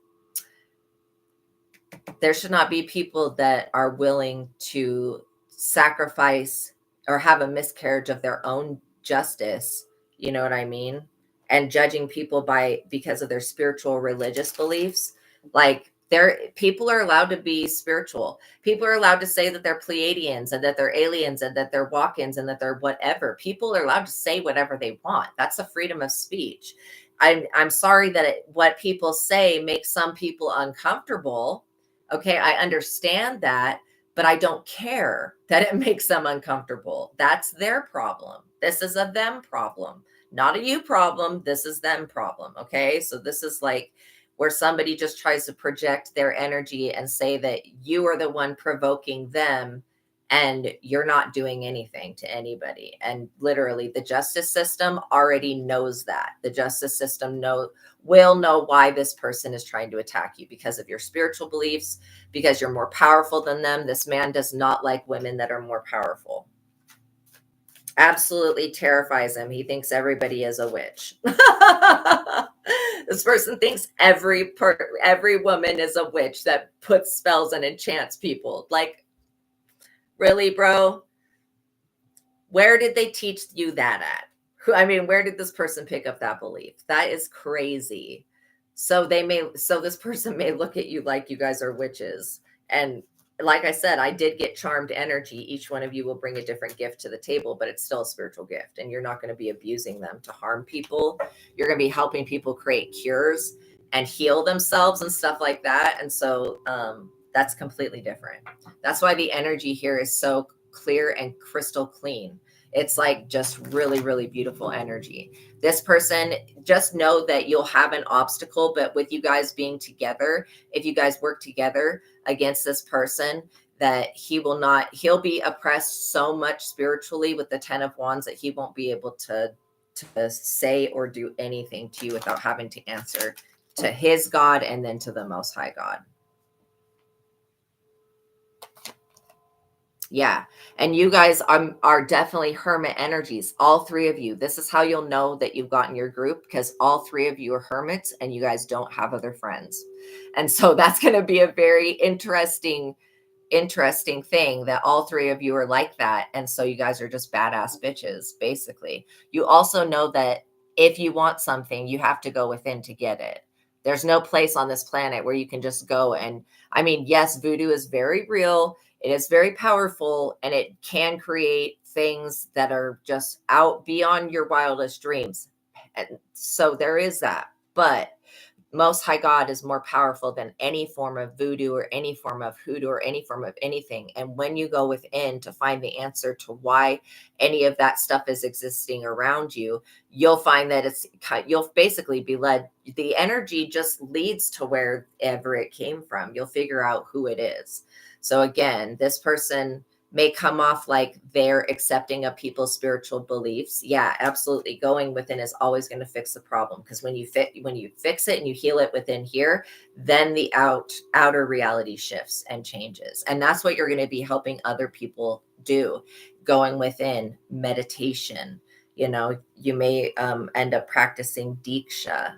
There should not be people that are willing to sacrifice or have a miscarriage of their own justice. You know what I mean? And judging people because of their spiritual religious beliefs. Like, people are allowed to be spiritual. People are allowed to say that they're Pleiadians and that they're aliens and that they're walk-ins and that they're whatever. People are allowed to say whatever they want. That's the freedom of speech. I'm sorry that what people say makes some people uncomfortable. Okay, I understand that, but I don't care that it makes them uncomfortable. That's their problem. This is a them problem, not a you problem. This is them problem. Okay, so this is like where somebody just tries to project their energy and say that you are the one provoking them and you're not doing anything to anybody. And literally the justice system already knows that. The justice system will know why this person is trying to attack you, because of your spiritual beliefs, because you're more powerful than them. This man does not like women that are more powerful. Absolutely terrifies him. He thinks everybody is a witch. This person thinks every woman is a witch that puts spells and enchants people. Like, really, bro? Where did they teach you that at? I mean, where did this person pick up that belief? That is crazy. So this person may look at you like you guys are witches. And like I said, I did get charmed energy. Each one of you will bring a different gift to the table, but it's still a spiritual gift. And you're not going to be abusing them to harm people. You're going to be helping people create cures and heal themselves and stuff like that. And so that's completely different. That's why the energy here is so clear and crystal clean. It's like just really, really beautiful energy. This person, just know that you'll have an obstacle, but with you guys being together, if you guys work together against this person, that he'll be oppressed so much spiritually with the 10 of Wands that he won't be able to say or do anything to you without having to answer to his God and then to the Most High God. Yeah. And you guys are definitely hermit energies. All three of you. This is how you'll know that you've gotten your group, because all three of you are hermits and you guys don't have other friends. And so that's going to be a very interesting thing, that all three of you are like that. And so you guys are just badass bitches, basically. You also know that if you want something, you have to go within to get it. There's no place on this planet where you can just go. And I mean, yes, voodoo is very real. It is very powerful, and it can create things that are just out beyond your wildest dreams. And so there is that. But Most High God is more powerful than any form of voodoo or any form of hoodoo or any form of anything. And when you go within to find the answer to why any of that stuff is existing around you, you'll find that you'll basically be led. The energy just leads to wherever it came from. You'll figure out who it is. So again, this person may come off like they're accepting of people's spiritual beliefs. Yeah, absolutely. Going within is always going to fix the problem, because when you fix it and you heal it within here, then the outer reality shifts and changes. And that's what you're going to be helping other people do, going within meditation. You know, you may end up practicing Diksha,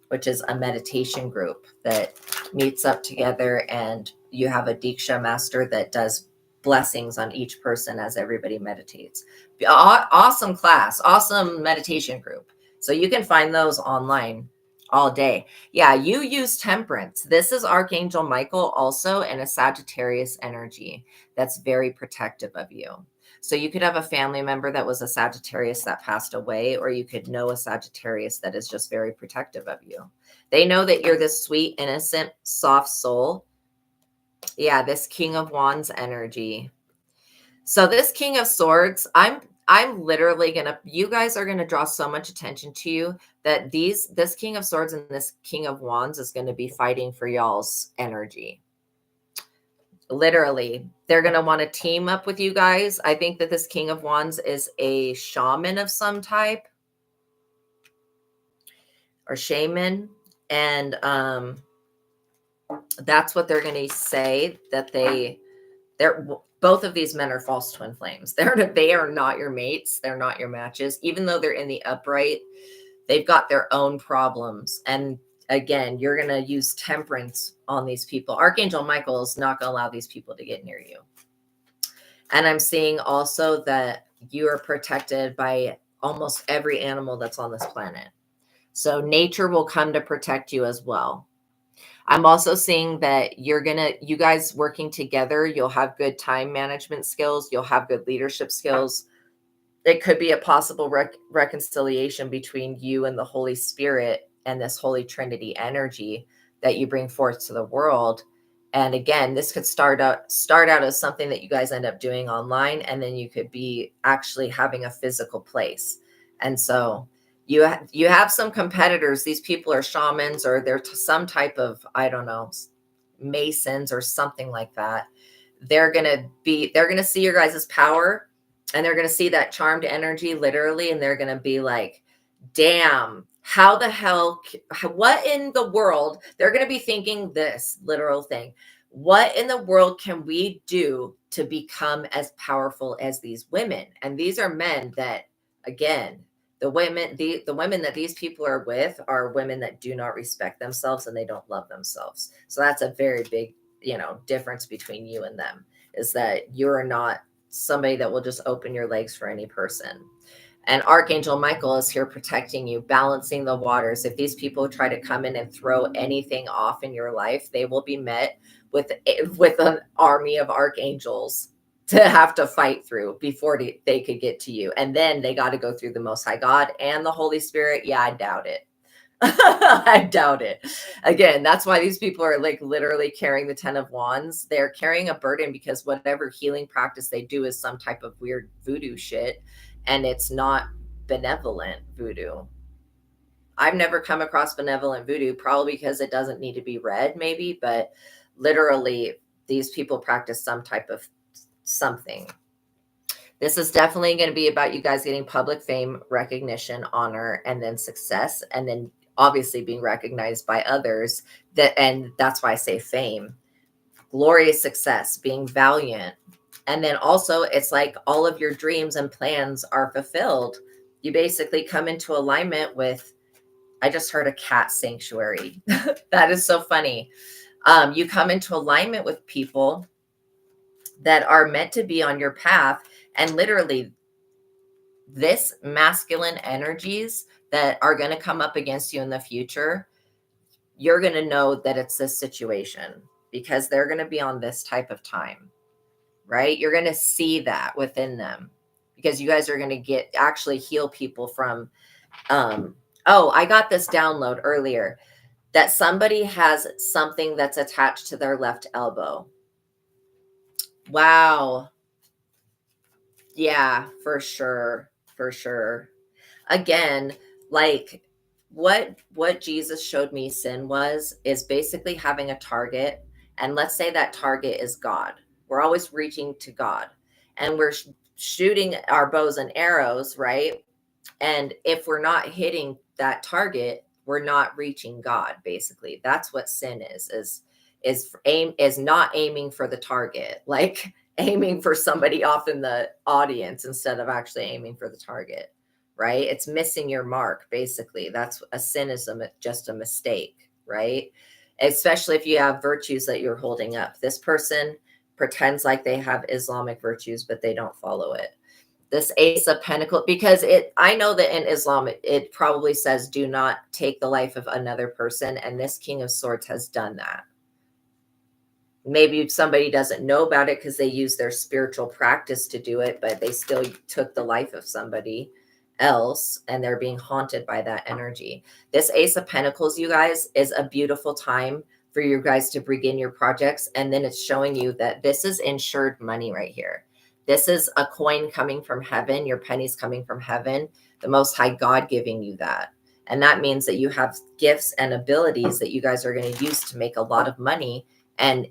which is a meditation group that meets up together, and you have a Diksha master that does blessings on each person as everybody meditates. Awesome class, awesome meditation group. So you can find those online all day. Yeah, you use temperance. This is Archangel Michael also, and a Sagittarius energy that's very protective of you. So you could have a family member that was a Sagittarius that passed away, or you could know a Sagittarius that is just very protective of you. They know that you're this sweet, innocent, soft soul. Yeah, this King of Wands energy. So this King of Swords, I'm literally you guys are gonna draw so much attention to you that this King of Swords and this King of Wands is gonna be fighting for y'all's energy. Literally, they're gonna want to team up with you guys. I think that this King of Wands is a shaman of some type or shaman, and that's what they're gonna say, that they're both of these men are false twin flames. They are not your mates. They're not your matches. Even though they're in the upright, they've got their own problems. And again, you're going to use temperance on these people. Archangel Michael is not going to allow these people to get near you. And I'm seeing also that you are protected by almost every animal that's on this planet. So nature will come to protect you as well. I'm also seeing that you guys working together, you'll have good time management skills. You'll have good leadership skills. It could be a possible reconciliation between you and the Holy Spirit and this Holy Trinity energy that you bring forth to the world. And again, this could start out as something that you guys end up doing online, and then you could be actually having a physical place. And so you have some competitors. These people are shamans, or they're some type of, I don't know, masons or something like that. They're going to see your guys' power, and they're going to see that charmed energy literally. And they're going to be like, damn, how the hell, what in the world? They're going to be thinking this literal thing. What in the world can we do to become as powerful as these women? And these are men that, again, the women that these people are with are women that do not respect themselves, and they don't love themselves. So that's a very big, difference between you and them, is that you're not somebody that will just open your legs for any person. And Archangel Michael is here protecting you, balancing the waters. If these people try to come in and throw anything off in your life, they will be met with an army of archangels to have to fight through before they could get to you. And then they got to go through the Most High God and the Holy Spirit. Yeah, I doubt it. I doubt it. Again, that's why these people are like literally carrying the 10 of Wands. They're carrying a burden because whatever healing practice they do is some type of weird voodoo shit, and it's not benevolent voodoo. I've never come across benevolent voodoo, probably because it doesn't need to be read, maybe, but literally these people practice some type of something. This is definitely going to be about you guys getting public fame, recognition, honor, and then success, and then obviously being recognized by others. And that's why I say fame, glorious success, being valiant. And then also it's like all of your dreams and plans are fulfilled. You basically come into alignment with, I just heard a cat sanctuary. That is so funny. You come into alignment with people that are meant to be on your path. And literally this masculine energies that are going to come up against you in the future, you're going to know that it's this situation because they're going to be on this type of time, right? You're going to see that within them because you guys are going to actually heal people from, I got this download earlier that somebody has something that's attached to their left elbow. Wow. Yeah, for sure. For sure. Again, like what Jesus showed me sin is basically having a target. And let's say that target is God. We're always reaching to God, and we're shooting our bows and arrows, right? And if we're not hitting that target, we're not reaching God. Basically, that's what sin is not aiming for the target, like aiming for somebody off in the audience instead of actually aiming for the target, right? It's missing your mark. Basically, that's a sin, is just a mistake, right? Especially if you have virtues that you're holding up. This person pretends like they have Islamic virtues, but they don't follow it. This Ace of Pentacles, because I know that in Islam, it probably says, do not take the life of another person. And this King of Swords has done that. Maybe somebody doesn't know about it because they use their spiritual practice to do it, but they still took the life of somebody else, and they're being haunted by that energy. This Ace of Pentacles, you guys, is a beautiful time for you guys to begin your projects. And then it's showing you that this is insured money right here. This is a coin coming from heaven. Your penny's coming from heaven, the Most High God giving you that. And that means that you have gifts and abilities that you guys are going to use to make a lot of money. And,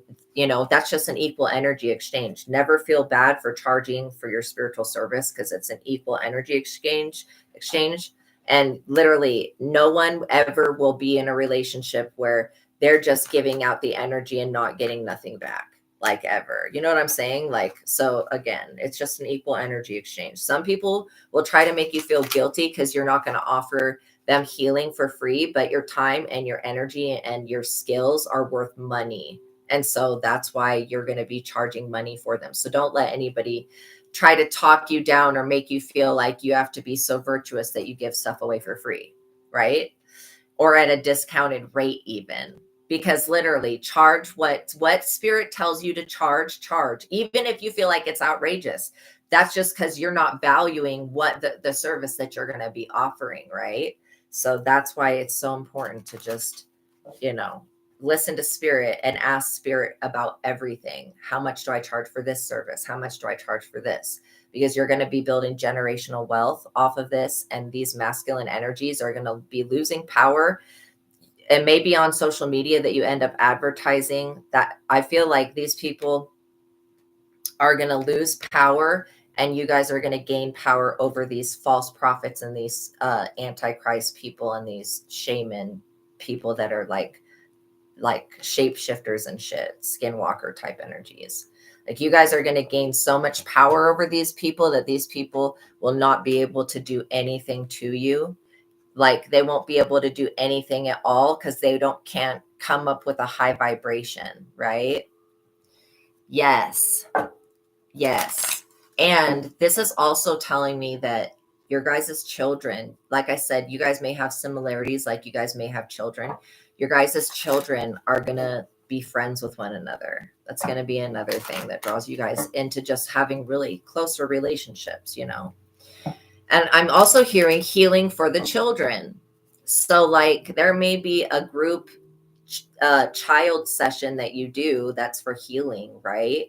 that's just an equal energy exchange. Never feel bad for charging for your spiritual service, because it's an equal energy exchange. And literally, no one ever will be in a relationship where they're just giving out the energy and not getting nothing back, like, ever. You know what I'm saying? Like, so again, it's just an equal energy exchange. Some people will try to make you feel guilty because you're not going to offer them healing for free, but your time and your energy and your skills are worth money. And so that's why you're going to be charging money for them. So don't let anybody try to talk you down or make you feel like you have to be so virtuous that you give stuff away for free, right? Or at a discounted rate even. Because literally, charge what spirit tells you to charge, even if you feel like it's outrageous. That's just because you're not valuing what the service that you're going to be offering, right? So that's why it's so important to just, listen to spirit and ask spirit about everything. How much do I charge for this service? How much do I charge for this? Because you're going to be building generational wealth off of this. And these masculine energies are going to be losing power. And maybe on social media that you end up advertising that. I feel like these people are going to lose power, and you guys are going to gain power over these false prophets and these antichrist people and these shaman people that are like shapeshifters and shit, skinwalker type energies. Like, you guys are going to gain so much power over these people that these people will not be able to do anything to you. Like, they won't be able to do anything at all because they can't come up with a high vibration, right? Yes. And this is also telling me that your guys' children, like I said, you guys may have similarities, like you guys may have children. Your guys' children are going to be friends with one another. That's going to be another thing that draws you guys into just having really closer relationships, And I'm also hearing healing for the children. So, like, there may be a group child session that you do that's for healing, right?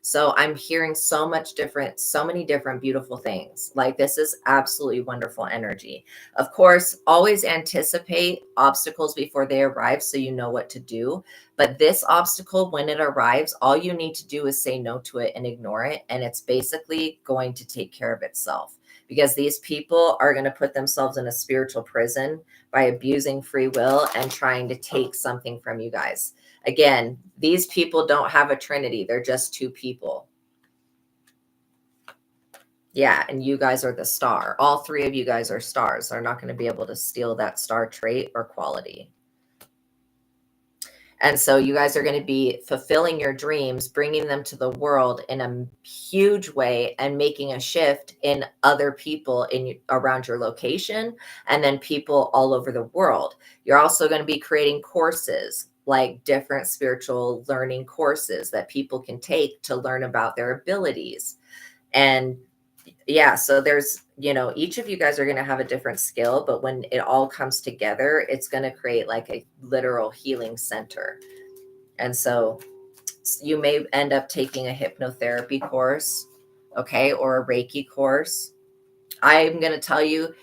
So I'm hearing so many different beautiful things. Like, this is absolutely wonderful energy. Of course, always anticipate obstacles before they arrive so you know what to do. But this obstacle, when it arrives, all you need to do is say no to it and ignore it. And it's basically going to take care of itself, because these people are going to put themselves in a spiritual prison by abusing free will and trying to take something from you guys. Again, these people don't have a trinity. They're just two people. Yeah, and you guys are the star. All three of you guys are stars. They're not going to be able to steal that star trait or quality. And so you guys are going to be fulfilling your dreams, bringing them to the world in a huge way, and making a shift in other people around your location, and then people all over the world. You're also going to be creating courses, like different spiritual learning courses that people can take to learn about their abilities. And yeah, so there's, each of you guys are going to have a different skill, but when it all comes together, it's going to create like a literal healing center. And so you may end up taking a hypnotherapy course, okay, or a Reiki course. I'm going to tell you,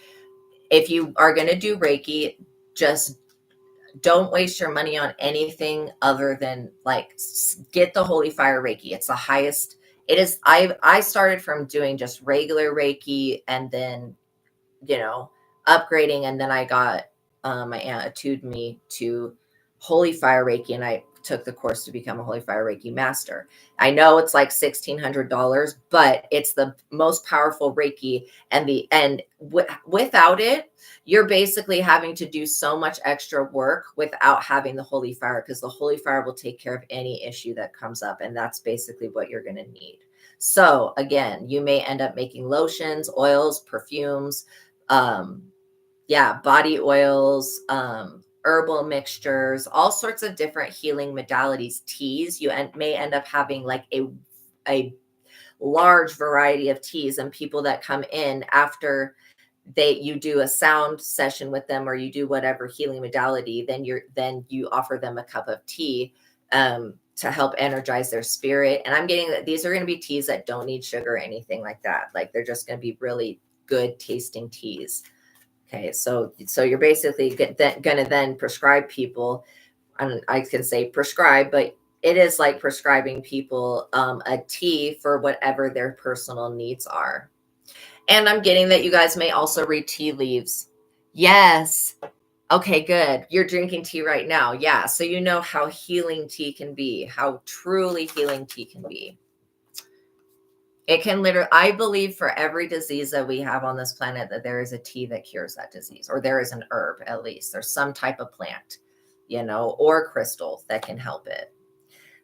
if you are going to do Reiki, just don't waste your money on anything other than, like, get the Holy Fire Reiki. It's the highest. It is. I started from doing just regular Reiki, and then, upgrading. And then I got, my aunt attuned me to Holy Fire Reiki, and I took the course to become a Holy Fire Reiki master. I know it's like $1,600, but it's the most powerful Reiki. And without it, you're basically having to do so much extra work without having the Holy Fire, because the Holy Fire will take care of any issue that comes up. And that's basically what you're going to need. So again, you may end up making lotions, oils, perfumes, body oils, herbal mixtures, all sorts of different healing modalities, teas. You may end up having like a large variety of teas, and people that come in after you do a sound session with them, or you do whatever healing modality, then you offer them a cup of tea. to help energize their spirit. And I'm getting that these are going to be teas that don't need sugar or anything like that. Like they're just going to be really good tasting teas. Okay, so you're basically going to then prescribe people, and I can say prescribe, but it is like prescribing people a tea for whatever their personal needs are. And I'm getting that you guys may also read tea leaves. Yes. Okay, good. You're drinking tea right now. Yeah. So you know how healing tea can be, how truly healing tea can be. It can literally, I believe for every disease that we have on this planet, that there is a tea that cures that disease, or there is an herb, at least. There's some type of plant, or crystal that can help it.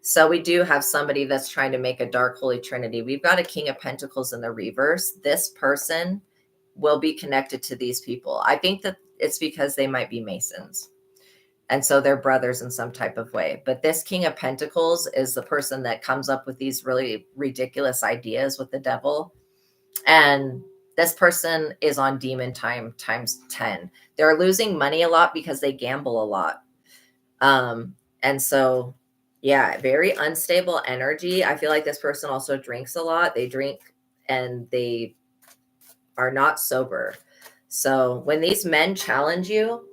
So we do have somebody that's trying to make a dark holy trinity. We've got a King of Pentacles in the reverse. This person will be connected to these people. I think that it's because they might be Masons. And so they're brothers in some type of way. But this King of Pentacles is the person that comes up with these really ridiculous ideas with the devil. And this person is on demon time times 10. They're losing money a lot because they gamble a lot. And so, yeah, very unstable energy. I feel like this person also drinks a lot. They drink and they are not sober. So when these men challenge you,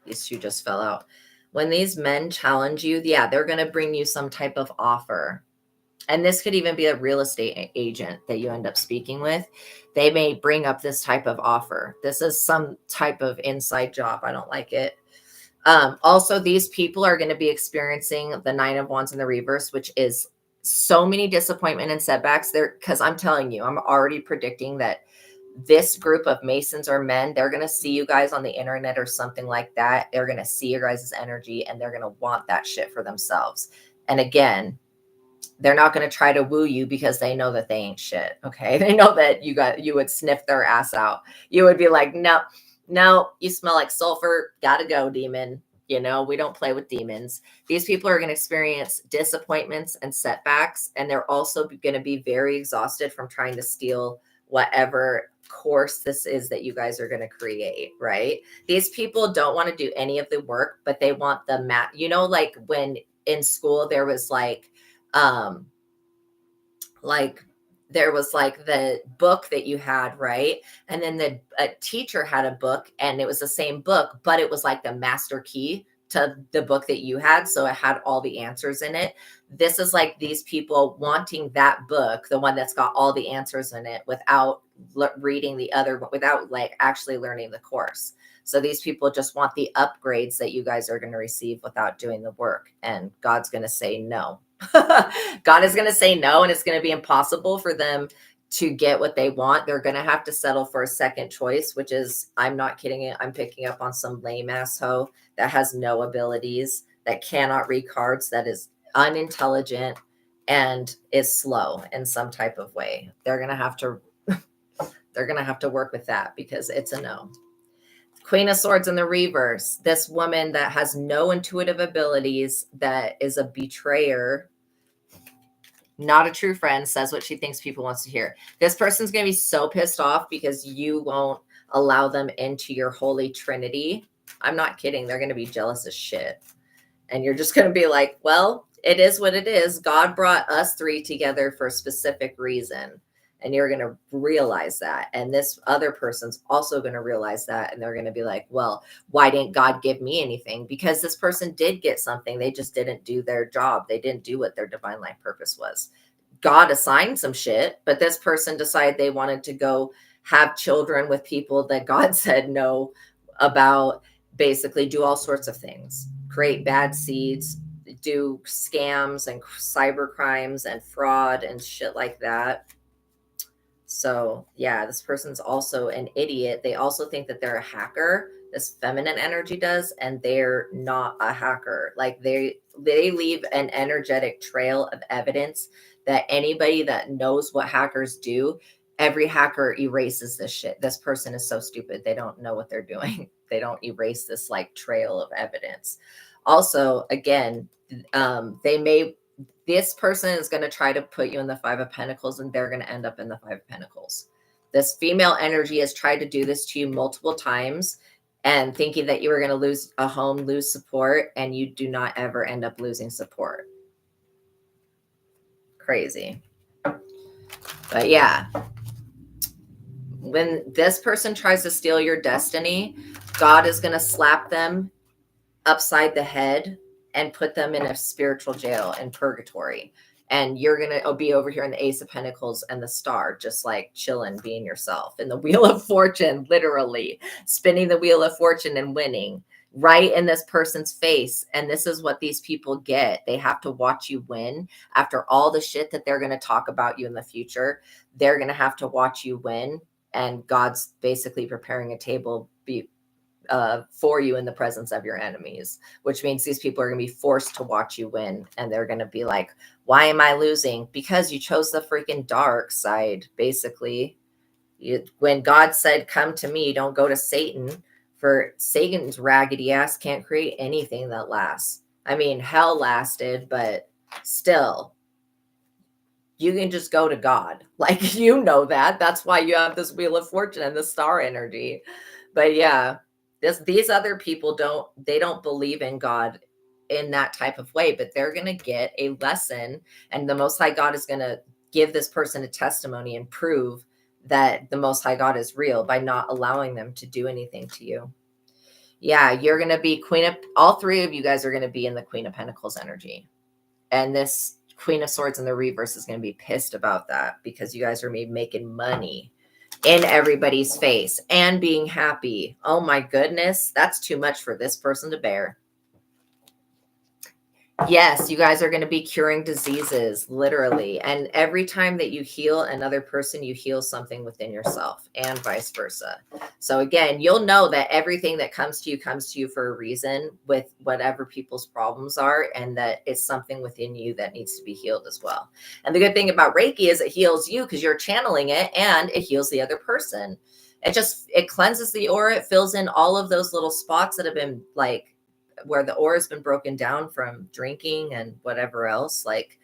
these two just fell out. When these men challenge you, yeah, they're going to bring you some type of offer. And this could even be a real estate agent that you end up speaking with. They may bring up this type of offer. This is some type of inside job. I don't like it. Also, these people are going to be experiencing the Nine of Wands in the reverse, which is so many disappointment and setbacks there. Because I'm telling you, I'm already predicting that this group of Masons or men, they're going to see you guys on the internet or something like that. They're going to see your guys' energy and they're going to want that shit for themselves. And again, they're not going to try to woo you because they know that they ain't shit. Okay. They know that you would sniff their ass out. You would be like, no, you smell like sulfur. Gotta go, demon. We don't play with demons. These people are going to experience disappointments and setbacks. And they're also going to be very exhausted from trying to steal whatever course this is that you guys are going to create, right? These people don't want to do any of the work, but they want the math. Like when in school there was like there was like the book that you had, right? And then a teacher had a book and it was the same book, but it was like the master key to the book that you had. So it had all the answers in it. This is like these people wanting that book, the one that's got all the answers in it, without reading the other, without like actually learning the course. So these people just want the upgrades that you guys are going to receive without doing the work. And God's going to say no. God is going to say no, and it's going to be impossible for them to get what they want. They're going to have to settle for a second choice, which is, I'm not kidding it, I'm picking up on some lame ass hoe that has no abilities, that cannot read cards, that is unintelligent and is slow in some type of way. They're going to have to work with that because it's a no. Queen of Swords in the reverse. This woman that has no intuitive abilities, that is a betrayer, not a true friend, says what she thinks people wants to hear. This person's going to be so pissed off because you won't allow them into your holy trinity. I'm not kidding. They're going to be jealous as shit. And you're just going to be like, well, it is what it is. God brought us three together for a specific reason. And you're going to realize that. And this other person's also going to realize that. And they're going to be like, well, why didn't God give me anything? Because this person did get something. They just didn't do their job. They didn't do what their divine life purpose was. God assigned some shit, but this person decided they wanted to go have children with people that God said no about, basically do all sorts of things, create bad seeds, do scams and cyber crimes and fraud and shit like that. So yeah, this person's also an idiot. They also think that they're a hacker. This feminine energy does, and they're not a hacker. Like they leave an energetic trail of evidence that anybody that knows what hackers do, every hacker erases this shit. This person is so stupid. They don't know what they're doing. They don't erase this like trail of evidence. Also, again, this person is going to try to put you in the Five of Pentacles, and they're going to end up in the Five of Pentacles. This female energy has tried to do this to you multiple times, and thinking that you were going to lose a home, lose support, and you do not ever end up losing support. Crazy. But yeah, when this person tries to steal your destiny, God is going to slap them upside the head and put them in a spiritual jail in purgatory. And you're going to be over here in the Ace of Pentacles and the Star, just like chilling, being yourself in the Wheel of Fortune, literally spinning the Wheel of Fortune and winning right in this person's face. And this is what these people get. They have to watch you win after all the shit that they're going to talk about you in the future. They're going to have to watch you win. And God's basically preparing a table for you in the presence of your enemies, which means these people are going to be forced to watch you win. And they're going to be like, why am I losing? Because you chose the freaking dark side, basically. When God said, come to me, don't go to Satan, for Satan's raggedy ass can't create anything that lasts. I mean, hell lasted, but still, you can just go to God. Like, you know that. That's why you have this Wheel of Fortune and the star energy. But yeah, these other people don't believe in God in that type of way, but they're going to get a lesson, and the Most High God is going to give this person a testimony and prove that the Most High God is real by not allowing them to do anything to you. Yeah, you're going to be all three of you guys are going to be in the Queen of Pentacles energy. And this Queen of Swords in the reverse is going to be pissed about that, because you guys are maybe making money in everybody's face and being happy. Oh my goodness, that's too much for this person to bear. Yes, you guys are going to be curing diseases, literally. And every time that you heal another person, you heal something within yourself, and vice versa. So again, you'll know that everything that comes to you for a reason, with whatever people's problems are, and that it's something within you that needs to be healed as well. And the good thing about Reiki is it heals you because you're channeling it, and it heals the other person. It cleanses the aura. It fills in all of those little spots that have been like, where the aura has been broken down from drinking and whatever else, like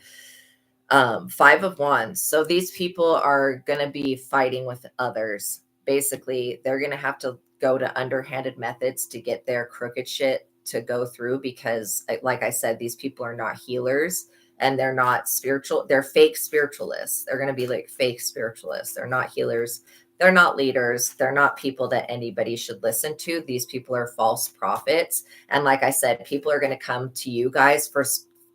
Five of Wands. So these people are going to be fighting with others. Basically, they're going to have to go to underhanded methods to get their crooked shit to go through, because like I said, these people are not healers, and they're not spiritual. They're fake spiritualists. They're going to be like fake spiritualists. They're not healers. They're not leaders. They're not people that anybody should listen to. These people are false prophets. And like I said, people are going to come to you guys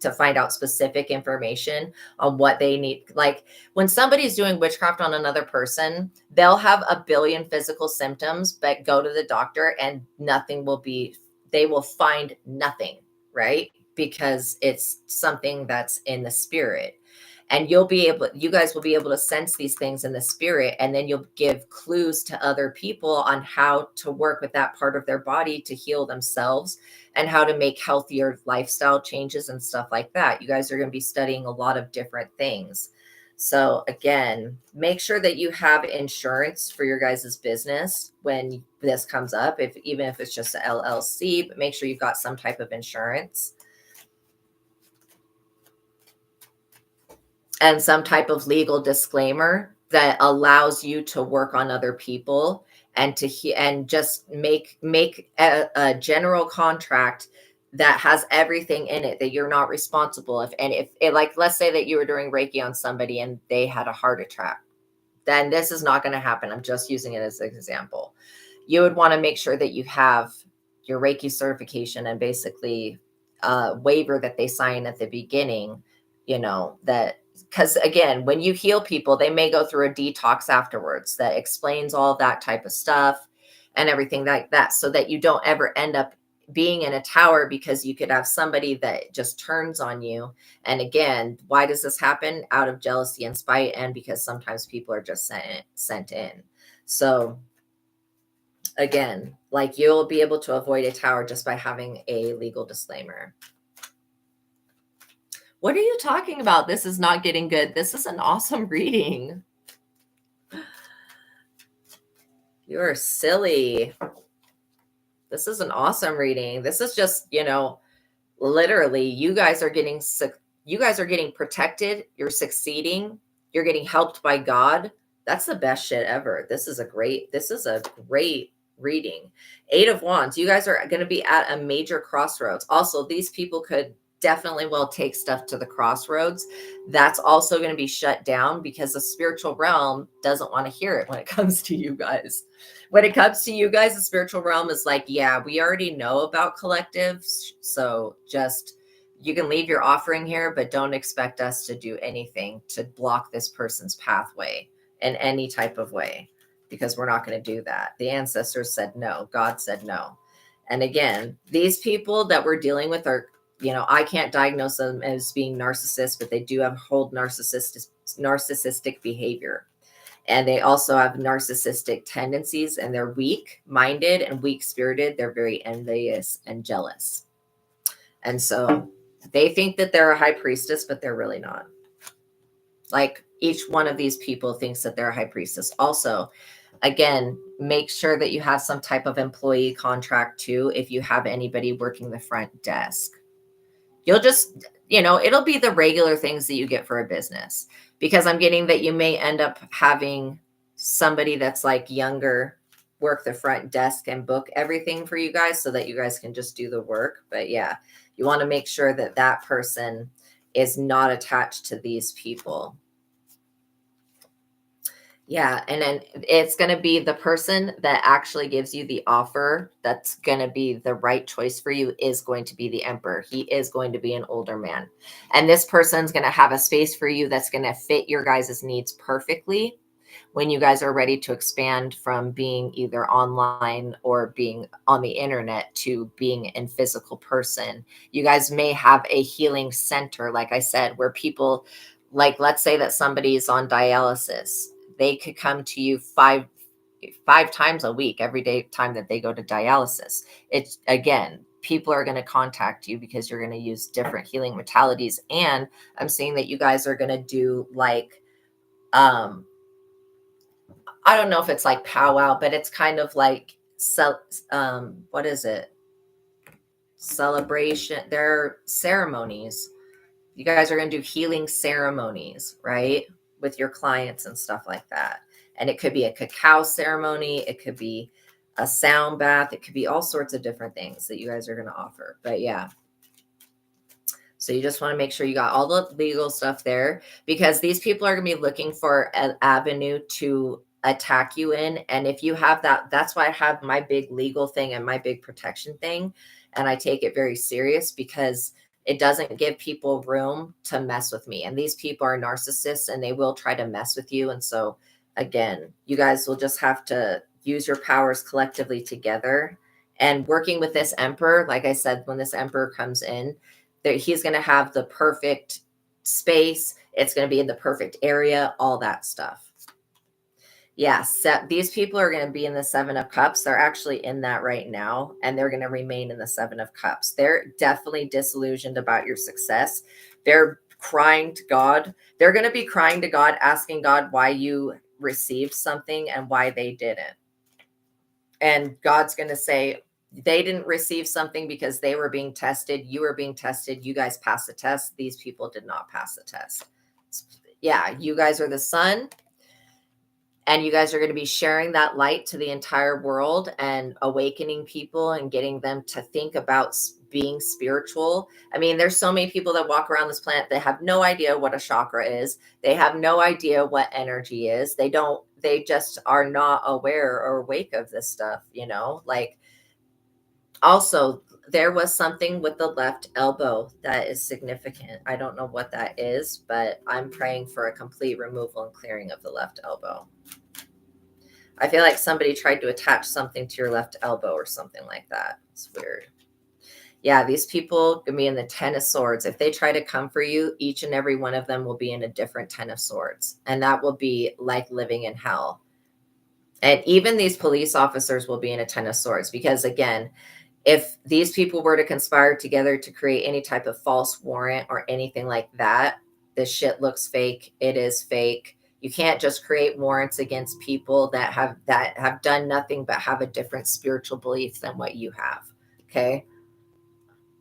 to find out specific information on what they need. Like when somebody's doing witchcraft on another person, they'll have a billion physical symptoms, but go to the doctor and they will find nothing, right? Because it's something that's in the spirit. And you guys will be able to sense these things in the spirit, and then you'll give clues to other people on how to work with that part of their body to heal themselves, and how to make healthier lifestyle changes and stuff like that. You guys are going to be studying a lot of different things. So again, make sure that you have insurance for your guys' business when this comes up, even if it's just an LLC, but make sure you've got some type of insurance. And some type of legal disclaimer that allows you to work on other people, and just make a general contract that has everything in it, that you're not responsible if like, let's say that you were doing Reiki on somebody and they had a heart attack, then this is not going to happen. I'm just using it as an example. You would want to make sure that you have your Reiki certification, and basically a waiver that they sign at the beginning, that, because again, when you heal people, they may go through a detox afterwards that explains all that type of stuff and everything like that, so that you don't ever end up being in a tower, because you could have somebody that just turns on you. And again, why does this happen? Out of jealousy and spite, and because sometimes people are just sent in. So again, like, you'll be able to avoid a tower just by having a legal disclaimer. What are you talking about? This is not getting good. This is an awesome reading. You're silly. This is an awesome reading. This is just, literally, you guys are getting protected. You're succeeding. You're getting helped by God. That's the best shit ever. This is a great reading. 8 of Wands, you guys are going to be at a major crossroads. Also, these people could definitely will take stuff to the crossroads. That's also going to be shut down because the spiritual realm doesn't want to hear it when it comes to you guys. When it comes to you guys, the spiritual realm is like, yeah, we already know about collectives. So just, you can leave your offering here, but don't expect us to do anything to block this person's pathway in any type of way, because we're not going to do that. The ancestors said no. God said no. And again, these people that we're dealing with are, I can't diagnose them as being narcissists, but they do hold narcissistic behavior. And they also have narcissistic tendencies, and they're weak-minded and weak-spirited. They're very envious and jealous. And so they think that they're a high priestess, but they're really not. Like, each one of these people thinks that they're a high priestess. Also, again, make sure that you have some type of employee contract too if you have anybody working the front desk. You'll just, it'll be the regular things that you get for a business, because I'm getting that you may end up having somebody that's like younger work the front desk and book everything for you guys so that you guys can just do the work. But yeah, you want to make sure that that person is not attached to these people. Yeah, and then it's going to be the person that actually gives you the offer that's going to be the right choice for you is going to be the emperor. He is going to be an older man. And this person's going to have a space for you that's going to fit your guys' needs perfectly when you guys are ready to expand from being either online or being on the internet to being in physical person. You guys may have a healing center, like I said, where people, like, let's say that somebody's on dialysis. They could come to you five times a week, every day time that they go to dialysis. It's, again, people are going to contact you because you're going to use different healing modalities. And I'm seeing that you guys are going to do like, I don't know if it's like powwow, but it's kind of like, what is it? Celebration. They're ceremonies. You guys are going to do healing ceremonies, right? With your clients and stuff like that. And it could be a cacao ceremony. It could be a sound bath. It could be all sorts of different things that you guys are going to offer. But yeah. So you just want to make sure you got all the legal stuff there, because these people are going to be looking for an avenue to attack you in. And if you have that, that's why I have my big legal thing and my big protection thing. And I take it very serious because it doesn't give people room to mess with me. And these people are narcissists and they will try to mess with you. And so again, you guys will just have to use your powers collectively together. And working with this emperor, like I said, when this emperor comes in, he's going to have the perfect space. It's going to be in the perfect area, all that stuff. Yes, these people are going to be in the 7 of Cups. They're actually in that right now, and they're going to remain in the 7 of Cups. They're definitely disillusioned about your success. They're crying to God. They're going to be crying to God, asking God why you received something and why they didn't. And God's going to say, they didn't receive something because they were being tested. You were being tested. You guys passed the test. These people did not pass the test. Yeah, you guys are the sun. And you guys are going to be sharing that light to the entire world and awakening people and getting them to think about being spiritual. I mean, there's so many people that walk around this planet that have no idea what a chakra is. They have no idea what energy is. They just are not aware or awake of this stuff, like. Also, there was something with the left elbow that is significant. I don't know what that is, but I'm praying for a complete removal and clearing of the left elbow. I feel like somebody tried to attach something to your left elbow or something like that. It's weird. Yeah, these people can be in the 10 of Swords. If they try to come for you, each and every one of them will be in a different 10 of Swords. And that will be like living in hell. And even these police officers will be in a 10 of Swords because, again, if these people were to conspire together to create any type of false warrant or anything like that, this shit looks fake. It is fake. You can't just create warrants against people that have done nothing but have a different spiritual belief than what you have. Okay.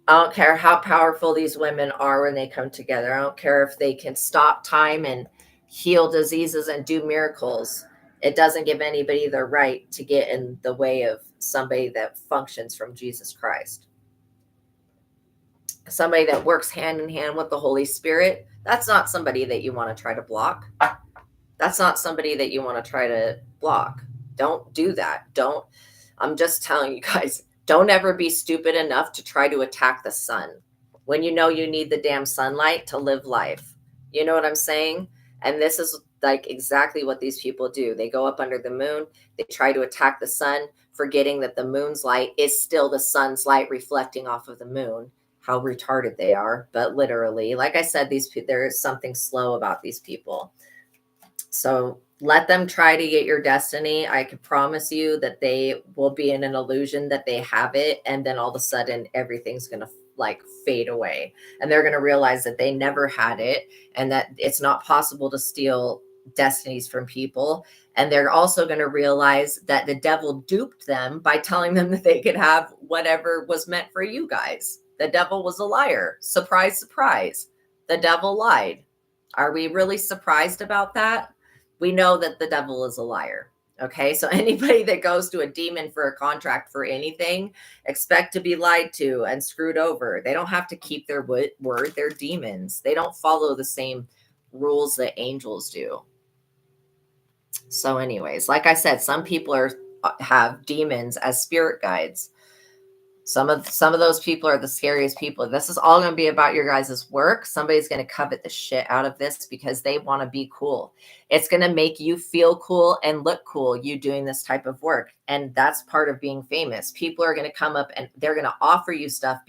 I don't care how powerful these women are when they come together. I don't care if they can stop time and heal diseases and do miracles. It doesn't give anybody the right to get in the way of somebody that functions from Jesus Christ. Somebody that works hand in hand with the Holy Spirit, that's not somebody that you want to try to block. That's not somebody that you want to try to block. Don't do that. I'm just telling you guys, don't ever be stupid enough to try to attack the sun when you know you need the damn sunlight to live life. You know what I'm saying? And this is like exactly what these people do. They go up under the moon, they try to attack the sun, forgetting that the moon's light is still the sun's light reflecting off of the moon. How retarded they are. But literally, like I said, there is something slow about these people. So let them try to get your destiny. I can promise you that they will be in an illusion that they have it. And then all of a sudden, everything's going to like fade away. And they're going to realize that they never had it and that it's not possible to steal destinies from people. And they're also going to realize that the devil duped them by telling them that they could have whatever was meant for you guys. The devil was a liar. Surprise, surprise. The devil lied. Are we really surprised about that? We know that the devil is a liar. Okay, so anybody that goes to a demon for a contract for anything, expect to be lied to and screwed over. They don't have to keep their word. They're demons. They don't follow the same rules that angels do. So anyways, like I said, some people have demons as spirit guides. Some of those people are the scariest people. This is all going to be about your guys' work. Somebody's going to covet the shit out of this because they want to be cool. It's going to make you feel cool and look cool, you doing this type of work. And that's part of being famous. People are going to come up and they're going to offer you stuff.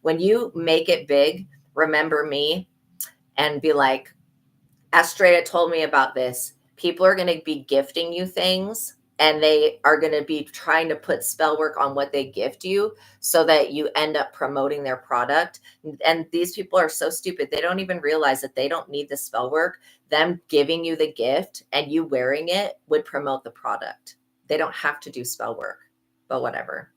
When you make it big, remember me and be like, Astraea told me about this. People are going to be gifting you things. And they are going to be trying to put spell work on what they gift you so that you end up promoting their product. And these people are so stupid. They don't even realize that they don't need the spell work. Them giving you the gift and you wearing it would promote the product. They don't have to do spell work, but whatever.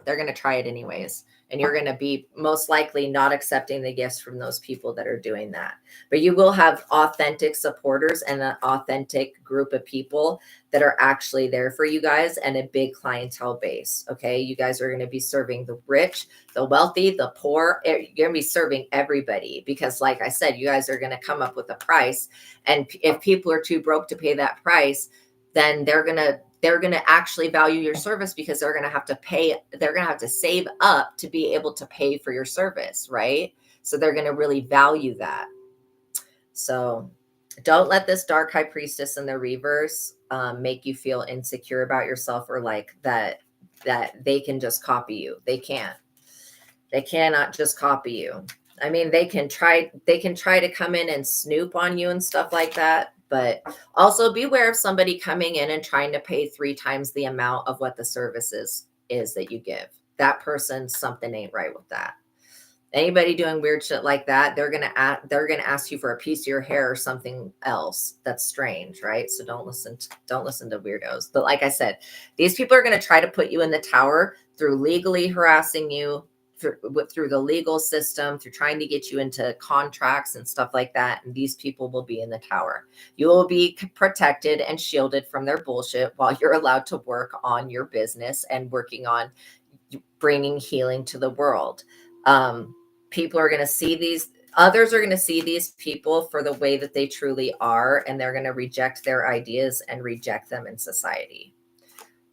They're going to try it anyways. And you're going to be most likely not accepting the gifts from those people that are doing that. But you will have authentic supporters and an authentic group of people that are actually there for you guys and a big clientele base. Okay. You guys are going to be serving the rich, the wealthy, the poor. You're going to be serving everybody because like I said, you guys are going to come up with a price. And if people are too broke to pay that price, then they're going to actually value your service because they're going to have to save up to be able to pay for your service, right? So they're going to really value that. So don't let this dark high priestess in the reverse make you feel insecure about yourself or like that they can just copy you. They can't. They cannot just copy you. I mean, they can try to come in and snoop on you and stuff like that. But also beware of somebody coming in and trying to pay 3 times the amount of what the service is that you give. That person, something ain't right with that. Anybody doing weird shit like that, they're gonna ask you for a piece of your hair or something else that's strange, right? So don't listen to weirdos. But like I said, these people are gonna try to put you in the tower through legally harassing you, through the legal system, through trying to get you into contracts and stuff like that. And these people will be in the tower. You will be protected and shielded from their bullshit while you're allowed to work on your business and working on bringing healing to the world. People are going to see others are going to see these people for the way that they truly are, and they're going to reject their ideas and reject them in society.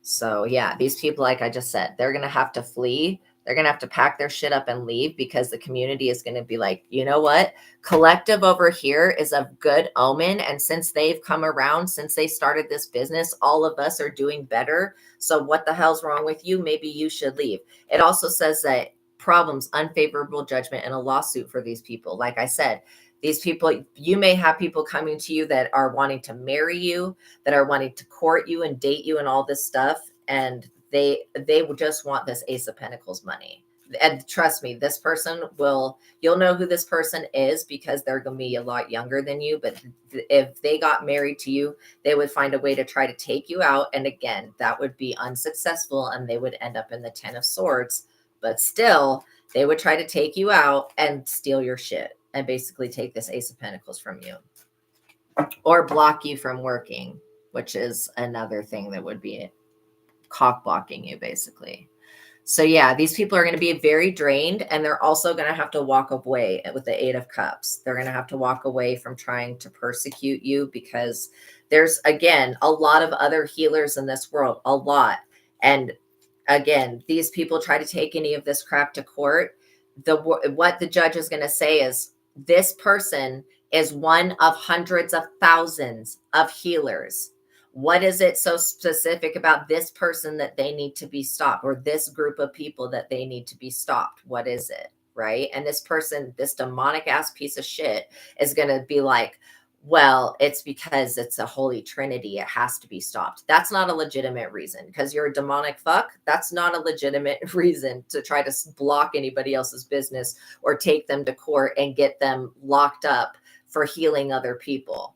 So yeah, these people, like I just said, they're going to have to flee. They're going to have to pack their shit up and leave because the community is going to be like, you know what? Collective over here is a good omen. And since they've come around, since they started this business, all of us are doing better. So what the hell's wrong with you? Maybe you should leave. It also says that problems, unfavorable judgment, and a lawsuit for these people. Like I said, these people, you may have people coming to you that are wanting to marry you, that are wanting to court you and date you and all this stuff. And they would just want this Ace of Pentacles money. And trust me, this person you'll know who this person is because they're going to be a lot younger than you. But if they got married to you, they would find a way to try to take you out. And again, that would be unsuccessful and they would end up in the 10 of Swords. But still, they would try to take you out and steal your shit and basically take this Ace of Pentacles from you or block you from working, which is another thing that would be cock blocking you, basically. So yeah, these people are going to be very drained, and they're also going to have to walk away with the Eight of Cups. They're going to have to walk away from trying to persecute you, because there's, again, a lot of other healers in this world, a lot. And again, these people try to take any of this crap to court. What the judge is going to say is, this person is one of hundreds of thousands of healers. What is it so specific about this person that they need to be stopped, or this group of people that they need to be stopped? What is it? Right? And this person, this demonic ass piece of shit, is going to be like, well, it's because it's a holy trinity. It has to be stopped. That's not a legitimate reason, because you're a demonic fuck. That's not a legitimate reason to try to block anybody else's business or take them to court and get them locked up for healing other people.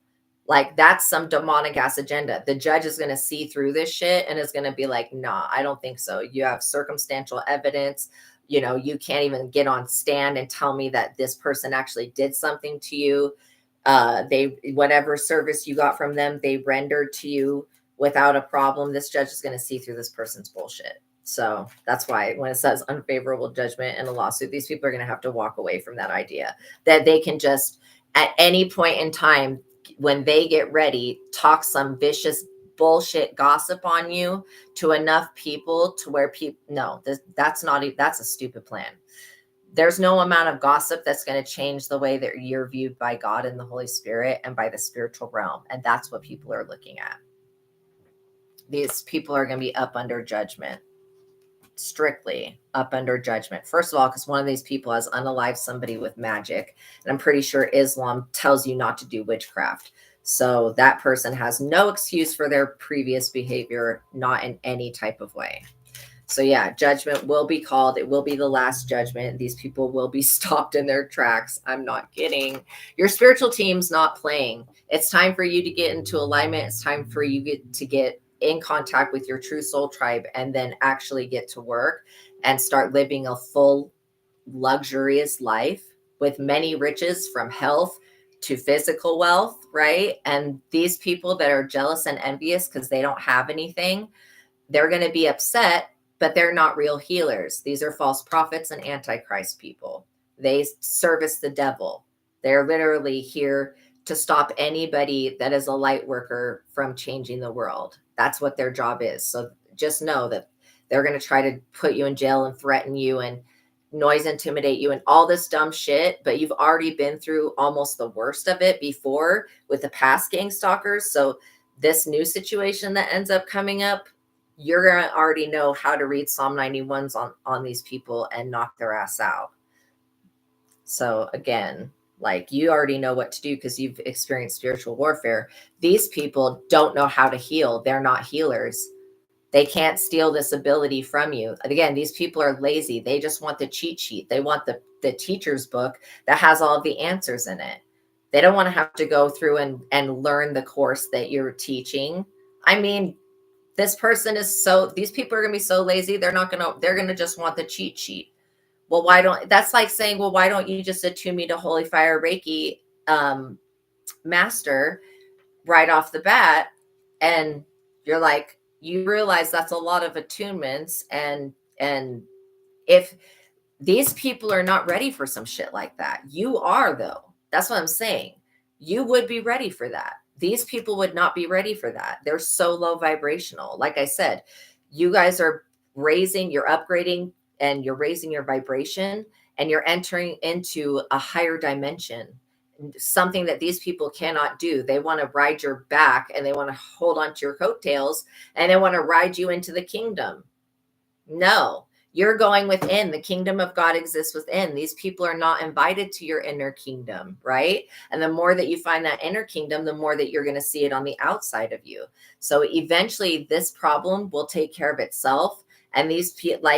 Like, that's some demonic ass agenda. The judge is going to see through this shit and is going to be like, nah, I don't think so. You have circumstantial evidence. You know, you can't even get on stand and tell me that this person actually did something to you. Whatever service you got from them, they rendered to you without a problem. This judge is going to see through this person's bullshit. So that's why when it says unfavorable judgment in a lawsuit, these people are going to have to walk away from that idea that they can just, at any point in time, when they get ready, talk some vicious bullshit gossip on you to enough people to where people, no, that's a stupid plan. There's no amount of gossip that's going to change the way that you're viewed by God and the Holy Spirit and by the spiritual realm. And that's what people are looking at. These people are going to be up under judgment, strictly up under judgment. First of all, because one of these people has unalived somebody with magic. And I'm pretty sure Islam tells you not to do witchcraft. So that person has no excuse for their previous behavior, not in any type of way. So yeah, judgment will be called. It will be the last judgment. These people will be stopped in their tracks. I'm not kidding. Your spiritual team's not playing. It's time for you to get into alignment. It's time for you to get in contact with your true soul tribe, and then actually get to work and start living a full, luxurious life with many riches, from health to physical wealth, right? And these people that are jealous and envious because they don't have anything, they're going to be upset, but they're not real healers. These are false prophets and antichrist people. They service the devil. They're literally here to stop anybody that is a light worker from changing the world. That's what their job is. So just know that they're going to try to put you in jail and threaten you and noise intimidate you and all this dumb shit. But you've already been through almost the worst of it before with the past gang stalkers. So this new situation that ends up coming up, you're going to already know how to read Psalm 91s on these people and knock their ass out. So again, like, you already know what to do because you've experienced spiritual warfare. These people don't know how to heal. They're not healers. They can't steal this ability from you. Again, these people are lazy. They just want the cheat sheet. They want the teacher's book that has all of the answers in it. They don't want to have to go through and learn the course that you're teaching. I mean, these people are going to be so lazy. They're going to just want the cheat sheet. Well, that's like saying, well, why don't you just attune me to Holy Fire Reiki master right off the bat? And you're like, you realize that's a lot of attunements. And if these people are not ready for some shit like that, you are, though. That's what I'm saying. You would be ready for that. These people would not be ready for that. They're so low vibrational. Like I said, you guys are you're upgrading, and you're raising your vibration, and you're entering into a higher dimension, something that these people cannot do. They want to ride your back, and they want to hold on to your coattails, and they want to ride you into the kingdom. No, you're going within. The kingdom of God exists within. These people are not invited to your inner kingdom, right? And the more that you find that inner kingdom, the more that you're going to see it on the outside of you. So eventually this problem will take care of itself. And these people,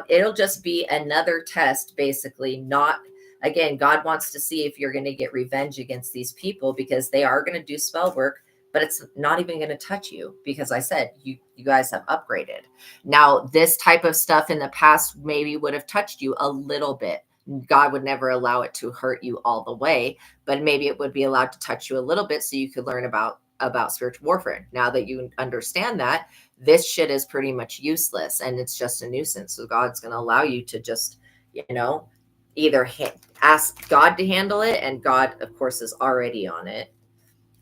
it'll just be another test, basically. Not, again, God wants to see if you're going to get revenge against these people, because they are going to do spell work, but it's not even going to touch you, because I said, you guys have upgraded. Now, this type of stuff in the past maybe would have touched you a little bit. God would never allow it to hurt you all the way, but maybe it would be allowed to touch you a little bit so you could learn about about spiritual warfare. Now that you understand that, this shit is pretty much useless and it's just a nuisance. So God's going to allow you to just, either ask God to handle it, and God, of course, is already on it.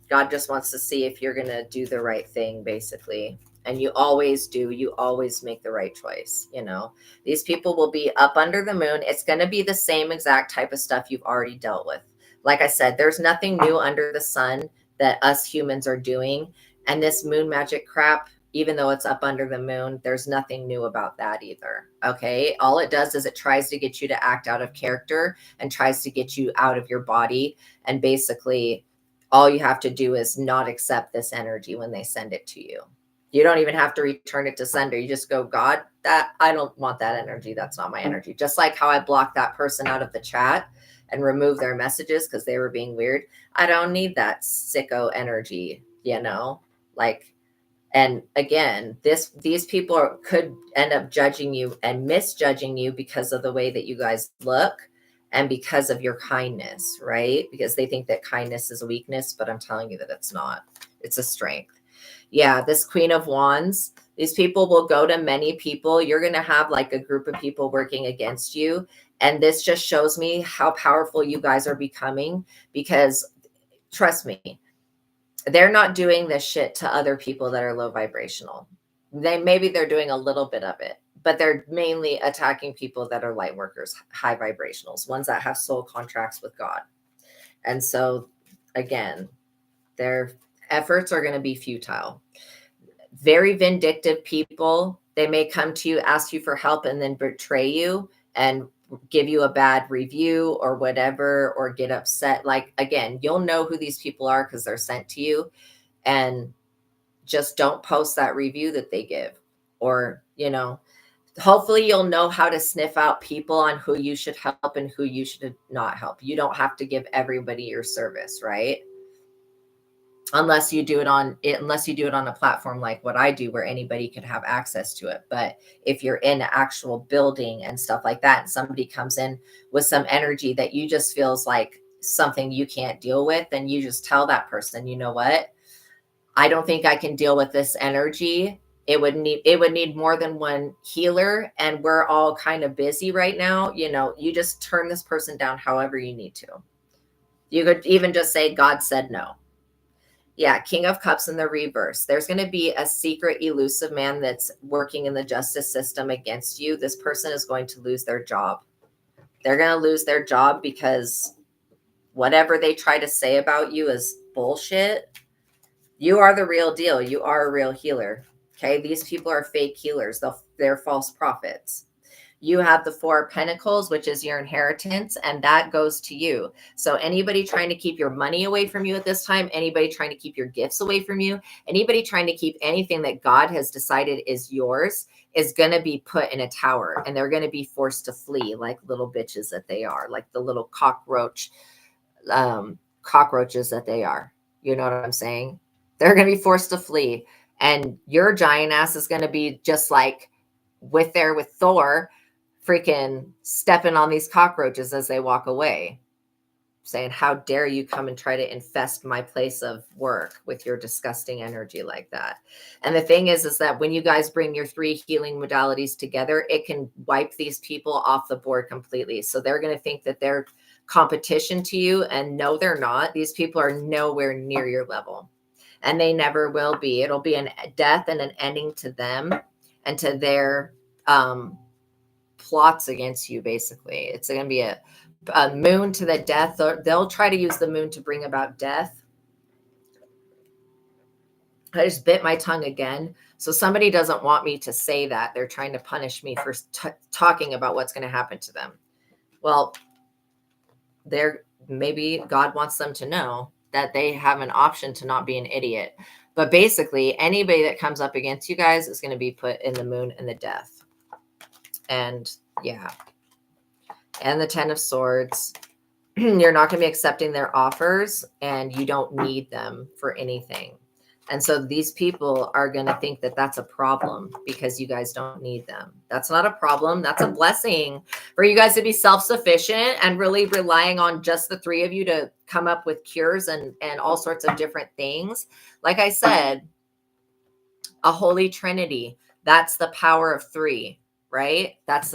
God just wants to see if you're going to do the right thing, basically. And you always do. You always make the right choice. These people will be up under the moon. It's going to be the same exact type of stuff you've already dealt with. Like I said, there's nothing new under the sun that us humans are doing. And this moon magic crap, even though it's up under the moon, there's nothing new about that either. Okay. All it does is it tries to get you to act out of character and tries to get you out of your body. And basically, all you have to do is not accept this energy when they send it to you. You don't even have to return it to sender. You just go, God, that I don't want that energy. That's not my energy. Just like how I blocked that person out of the chat and removed their messages because they were being weird. I don't need that sicko energy, and again, these people could end up judging you and misjudging you because of the way that you guys look and because of your kindness, right? Because they think that kindness is a weakness, but I'm telling you that it's not. It's a strength. Yeah, this Queen of Wands, these people will go to many people. You're going to have like a group of people working against you. And this just shows me how powerful you guys are becoming, because trust me, they're not doing this shit to other people that are low vibrational. Maybe they're doing a little bit of it, but they're mainly attacking people that are light workers, high vibrationals, ones that have soul contracts with God. And so again, their efforts are going to be futile. Very vindictive people. They may come to you, ask you for help, and then betray you and give you a bad review or whatever, or get upset. Like, again, you'll know who these people are because they're sent to you, and just don't post that review that they give. Or, hopefully you'll know how to sniff out people on who you should help and who you should not help. You don't have to give everybody your service, right? Unless you do it on a platform like what I do, where anybody could have access to it. But if you're in an actual building and stuff like that, and somebody comes in with some energy that you just feels like something you can't deal with, then you just tell that person, you know what? I don't think I can deal with this energy. It would need more than one healer, and we're all kind of busy right now. You just turn this person down however you need to. You could even just say, God said no. Yeah, King of Cups in the reverse. There's going to be a secret, elusive man that's working in the justice system against you. This person is going to lose their job. They're going to lose their job because whatever they try to say about you is bullshit. You are the real deal. You are a real healer. Okay, these people are fake healers. They're false prophets. You have the Four of Pentacles, which is your inheritance, and that goes to you. So anybody trying to keep your money away from you at this time, anybody trying to keep your gifts away from you, anybody trying to keep anything that God has decided is yours is going to be put in a tower, and they're going to be forced to flee like little bitches that they are, like the little cockroaches that they are. You know what I'm saying? They're going to be forced to flee, and your giant ass is going to be just like with Thor, freaking stepping on these cockroaches as they walk away, saying, how dare you come and try to infest my place of work with your disgusting energy like that. And the thing is that when you guys bring your 3 healing modalities together, it can wipe these people off the board completely. So they're going to think that they're competition to you, and no, they're not. These people are nowhere near your level, and they never will be. It'll be a death and an ending to them and to their plots against you. Basically, it's going to be a moon to the death. They'll try to use the moon to bring about death. I just bit my tongue again. So somebody doesn't want me to say that. They're trying to punish me for talking about what's going to happen to them. Well, maybe God wants them to know that they have an option to not be an idiot. But basically, anybody that comes up against you guys is going to be put in the moon and the death. And yeah. And the 10 of Swords. You're not going to be accepting their offers, and you don't need them for anything. And so these people are going to think that that's a problem because you guys don't need them. That's not a problem. That's a blessing for you guys to be self-sufficient and really relying on just the three of you to come up with cures and all sorts of different things. Like I said, a holy trinity. That's the power of three, right? That's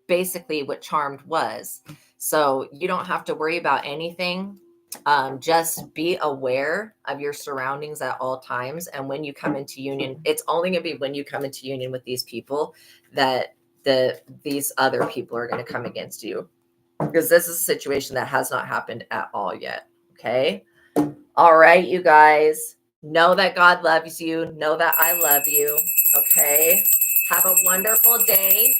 basically what Charmed was. So you don't have to worry about anything. Just be aware of your surroundings at all times. And when you come into union, it's only going to be when you come into union with these people that these other people are going to come against you, because this is a situation that has not happened at all yet. Okay. All right, you guys. Know that God loves you. Know that I love you. Okay. Have a wonderful day,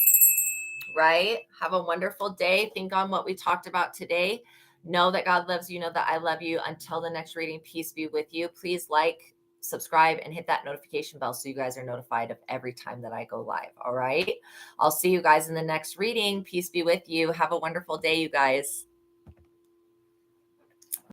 right? Have a wonderful day. Think on what we talked about today. Know that God loves you. Know that I love you. Until the next reading, peace be with you. Please like, subscribe, and hit that notification bell so you guys are notified of every time that I go live. All right. I'll see you guys in the next reading. Peace be with you. Have a wonderful day, you guys.